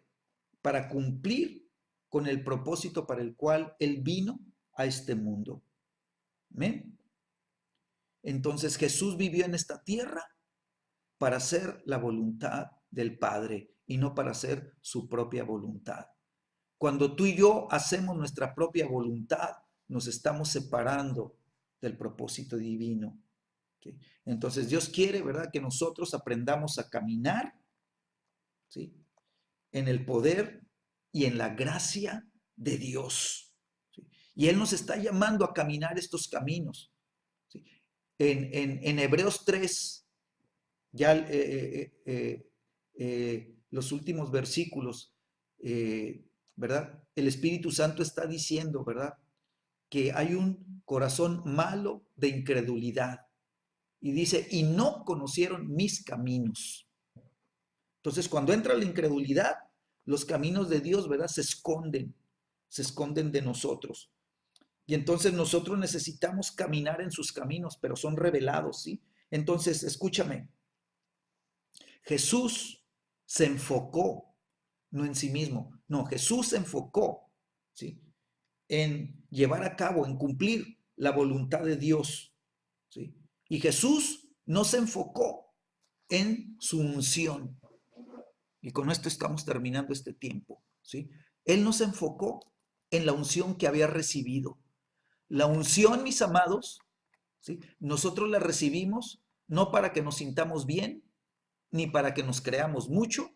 para cumplir con el propósito para el cual Él vino a este mundo. ¿Amén? Entonces Jesús vivió en esta tierra para hacer la voluntad del Padre y no para hacer su propia voluntad. Cuando tú y yo hacemos nuestra propia voluntad, nos estamos separando del propósito divino. ¿Okay? Entonces Dios quiere, ¿verdad?, que nosotros aprendamos a caminar, ¿sí?, en el poder y en la gracia de Dios. ¿Sí? Y Él nos está llamando a caminar estos caminos. ¿Sí? En Hebreos 3, ya los últimos versículos, ¿verdad? El Espíritu Santo está diciendo, ¿verdad?, que hay un corazón malo de incredulidad. Y dice, y no conocieron mis caminos. Entonces, cuando entra la incredulidad, los caminos de Dios, ¿verdad?, se esconden de nosotros. Y entonces nosotros necesitamos caminar en sus caminos, pero son revelados, ¿sí? Entonces, escúchame, Jesús se enfocó, no en sí mismo, no, Jesús se enfocó, ¿sí?, en llevar a cabo, en cumplir la voluntad de Dios, ¿sí? Y Jesús no se enfocó en su unción. Y con esto estamos terminando este tiempo, ¿sí? Él no se enfocó en la unción que había recibido. La unción, mis amados, ¿sí?, nosotros la recibimos no para que nos sintamos bien, ni para que nos creamos mucho,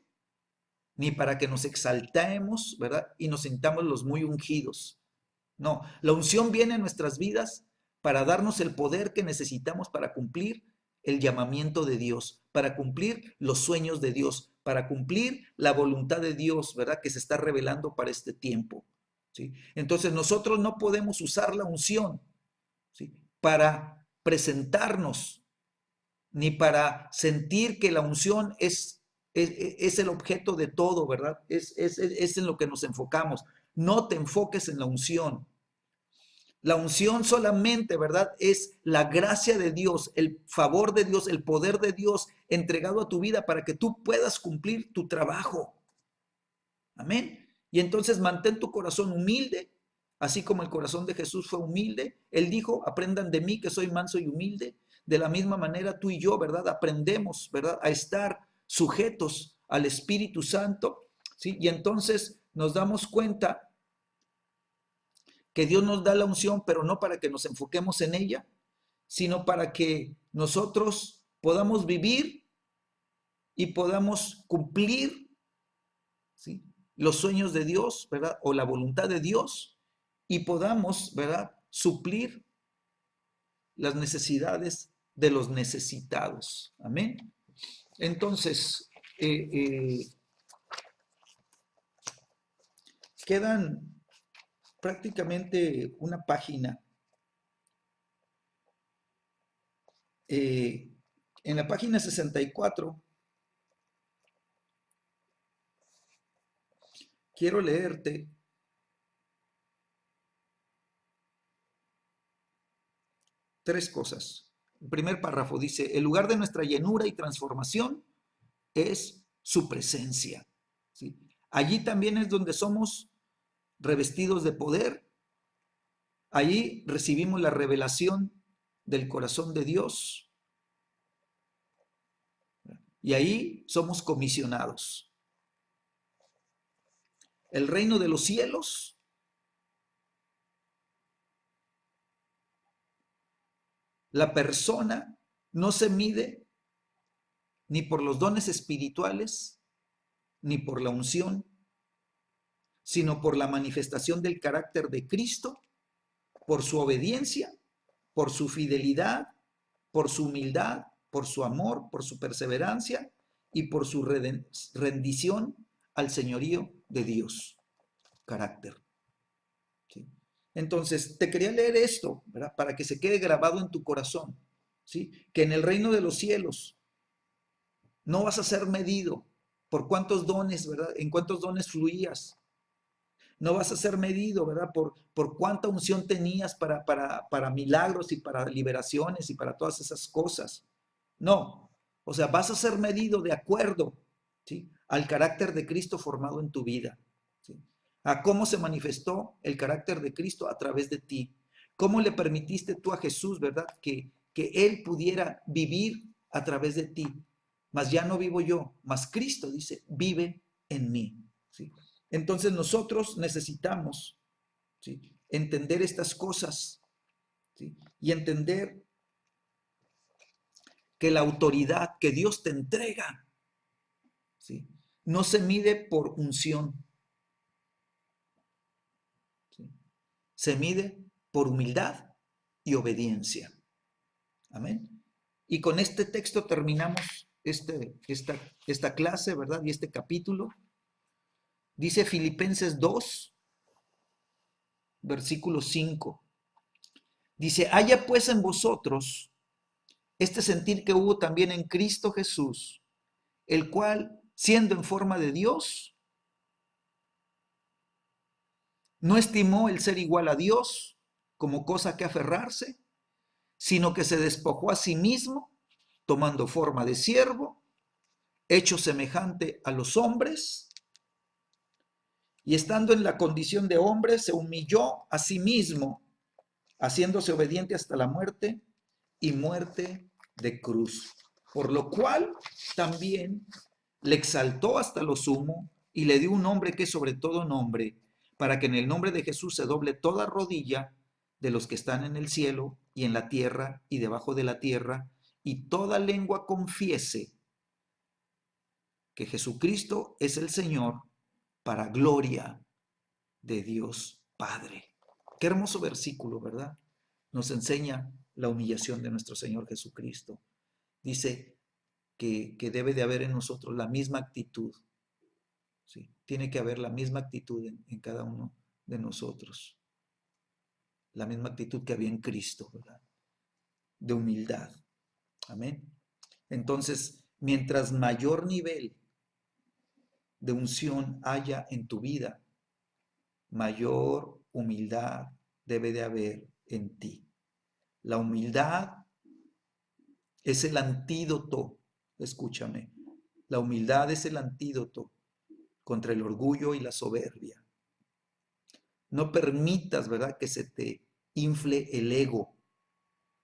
ni para que nos exaltemos, ¿verdad?, y nos sintamos los muy ungidos. No, la unción viene en nuestras vidas para darnos el poder que necesitamos para cumplir el llamamiento de Dios, para cumplir los sueños de Dios, para cumplir la voluntad de Dios, ¿verdad?, que se está revelando para este tiempo, ¿sí? Entonces nosotros no podemos usar la unción, ¿sí?, para presentarnos, ni para sentir que la unción es el objeto de todo, ¿verdad? Es en lo que nos enfocamos. No te enfoques en la unción. La unción solamente, ¿verdad?, es la gracia de Dios, el favor de Dios, el poder de Dios entregado a tu vida para que tú puedas cumplir tu trabajo. Amén. Y entonces mantén tu corazón humilde, así como el corazón de Jesús fue humilde. Él dijo, aprendan de mí que soy manso y humilde. De la misma manera tú y yo, ¿verdad?, aprendemos, ¿verdad?, a estar sujetos al Espíritu Santo, ¿sí? Y entonces nos damos cuenta que Dios nos da la unción, pero no para que nos enfoquemos en ella, sino para que nosotros podamos vivir y podamos cumplir, ¿sí?, los sueños de Dios, ¿verdad?, o la voluntad de Dios, y podamos, ¿verdad?, suplir las necesidades de los necesitados. Amén. Entonces, quedan prácticamente una página. En la página 64, quiero leerte tres cosas. El primer párrafo dice, el lugar de nuestra llenura y transformación es su presencia, ¿sí? Allí también es donde somos revestidos de poder. Allí recibimos la revelación del corazón de Dios. Y ahí somos comisionados. El reino de los cielos la persona no se mide ni por los dones espirituales, ni por la unción, sino por la manifestación del carácter de Cristo, por su obediencia, por su fidelidad, por su humildad, por su amor, por su perseverancia y por su rendición al señorío de Dios. Carácter. ¿Sí? Entonces, te quería leer esto, ¿verdad?, para que se quede grabado en tu corazón, ¿sí?, que en el reino de los cielos no vas a ser medido por cuántos dones, ¿verdad?, en cuántos dones fluías. No vas a ser medido, ¿verdad?, por cuánta unción tenías para milagros y para liberaciones y para todas esas cosas. No, o sea, vas a ser medido de acuerdo, ¿sí?, al carácter de Cristo formado en tu vida, ¿sí?, a cómo se manifestó el carácter de Cristo a través de ti. ¿Cómo le permitiste tú a Jesús, verdad? Que Él pudiera vivir a través de ti. Mas ya no vivo yo, mas Cristo, dice, vive en mí. ¿Sí? Entonces nosotros necesitamos, ¿sí?, entender estas cosas, ¿sí?, y entender que la autoridad que Dios te entrega, ¿sí?, no se mide por unción, ¿sí?, se mide por humildad y obediencia. Amén. Y con este texto terminamos esta clase, ¿verdad? Y este capítulo. Dice Filipenses 2, versículo 5. Dice, haya pues en vosotros este sentir que hubo también en Cristo Jesús, el cual, siendo en forma de Dios, no estimó el ser igual a Dios como cosa que aferrarse, sino que se despojó a sí mismo, tomando forma de siervo, hecho semejante a los hombres, y estando en la condición de hombre, se humilló a sí mismo, haciéndose obediente hasta la muerte y muerte de cruz. Por lo cual también le exaltó hasta lo sumo y le dio un nombre que es sobre todo nombre, para que en el nombre de Jesús se doble toda rodilla de los que están en el cielo y en la tierra y debajo de la tierra, y toda lengua confiese que Jesucristo es el Señor, para gloria de Dios Padre. Qué hermoso versículo, ¿verdad? Nos enseña la humillación de nuestro Señor Jesucristo. Dice que debe de haber en nosotros la misma actitud, ¿sí? Tiene que haber la misma actitud en cada uno de nosotros. La misma actitud que había en Cristo, ¿verdad? De humildad. Amén. Entonces, mientras mayor nivel de unción haya en tu vida, mayor humildad debe de haber en ti. La humildad es el antídoto, escúchame, la humildad es el antídoto contra el orgullo y la soberbia. No permitas, ¿verdad?, que se te infle el ego,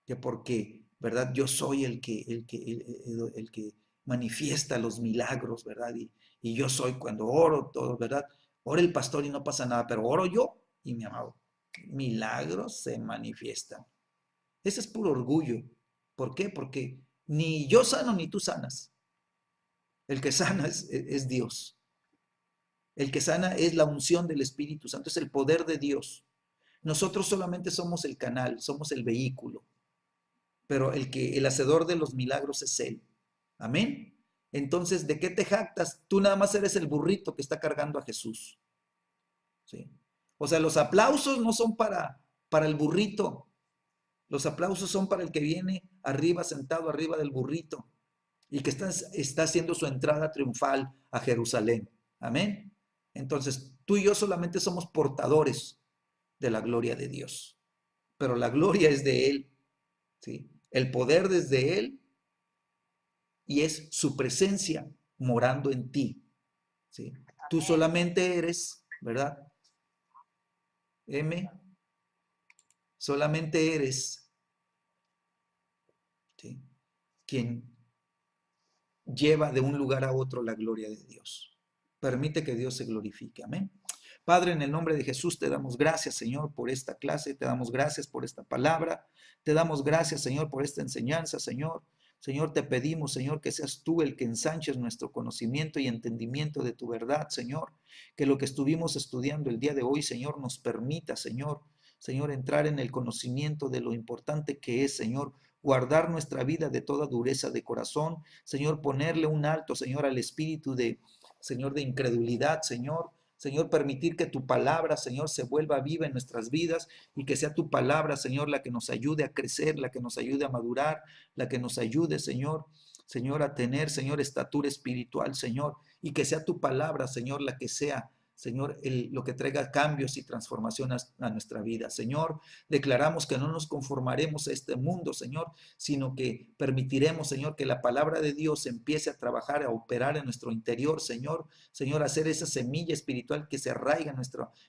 que porque, ¿verdad?, yo soy el que manifiesta los milagros, ¿verdad? Y yo soy cuando oro todo, ¿verdad? Ora el pastor y no pasa nada, pero oro yo y mi amado, milagros se manifiestan. Ese es puro orgullo. ¿Por qué? Porque ni yo sano ni tú sanas. El que sana es Dios. El que sana es la unción del Espíritu Santo, es el poder de Dios. Nosotros solamente somos el canal, somos el vehículo, pero el hacedor de los milagros es Él. Amén. Entonces, ¿de qué te jactas? Tú nada más eres el burrito que está cargando a Jesús. ¿Sí? O sea, los aplausos no son para el burrito. Los aplausos son para el que viene arriba, sentado arriba del burrito y que está haciendo su entrada triunfal a Jerusalén. Amén. Entonces, tú y yo solamente somos portadores de la gloria de Dios, pero la gloria es de Él, ¿sí? El poder es de Él y es su presencia morando en ti, ¿sí? Tú solamente eres, ¿verdad? Solamente eres, ¿sí?, quien lleva de un lugar a otro la gloria de Dios. Permite que Dios se glorifique. Amén. Padre, en el nombre de Jesús te damos gracias, Señor, por esta clase, te damos gracias por esta palabra, te damos gracias, Señor, por esta enseñanza, Señor. Señor, te pedimos, Señor, que seas tú el que ensanches nuestro conocimiento y entendimiento de tu verdad, Señor. Que lo que estuvimos estudiando el día de hoy, Señor, nos permita, Señor, entrar en el conocimiento de lo importante que es, Señor, guardar nuestra vida de toda dureza de corazón, Señor, ponerle un alto, Señor, al espíritu Señor, de incredulidad, Señor. Señor, permitir que tu palabra, Señor, se vuelva viva en nuestras vidas y que sea tu palabra, Señor, la que nos ayude a crecer, la que nos ayude a madurar, la que nos ayude, Señor, a tener, Señor, estatura espiritual, Señor, y que sea tu palabra, Señor, la que sea, Señor, lo que traiga cambios y transformación a nuestra vida. Señor, declaramos que no nos conformaremos a este mundo, Señor, sino que permitiremos, Señor, que la palabra de Dios empiece a trabajar, a operar en nuestro interior, Señor. Señor, hacer esa semilla espiritual que se arraiga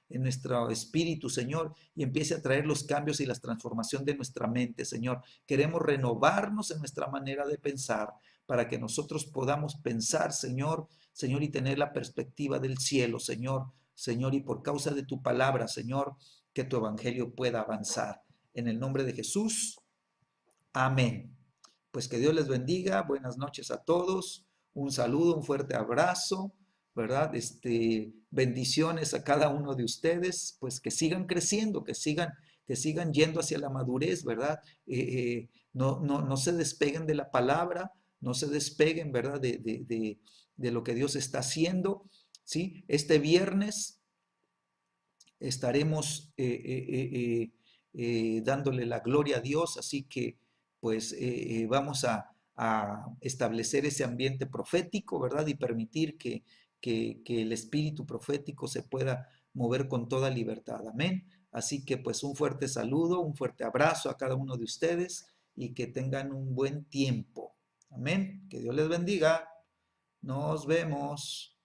en nuestro espíritu, Señor, y empiece a traer los cambios y la transformación de nuestra mente, Señor. Queremos renovarnos en nuestra manera de pensar para que nosotros podamos pensar, Señor, Señor, y tener la perspectiva del cielo, Señor, Señor, y por causa de tu palabra, Señor, que tu evangelio pueda avanzar. En el nombre de Jesús, amén. Pues que Dios les bendiga, buenas noches a todos, un saludo, un fuerte abrazo, ¿verdad? Bendiciones a cada uno de ustedes, pues que sigan creciendo, que sigan yendo hacia la madurez, ¿verdad? No se despeguen de la palabra, no se despeguen, ¿verdad? De lo que Dios está haciendo, ¿sí? Este viernes estaremos dándole la gloria a Dios, así que pues vamos a establecer ese ambiente profético, ¿verdad? Y permitir que el espíritu profético se pueda mover con toda libertad. Amén. Así que pues un fuerte saludo, un fuerte abrazo a cada uno de ustedes y que tengan un buen tiempo. Amén. Que Dios les bendiga. Nos vemos.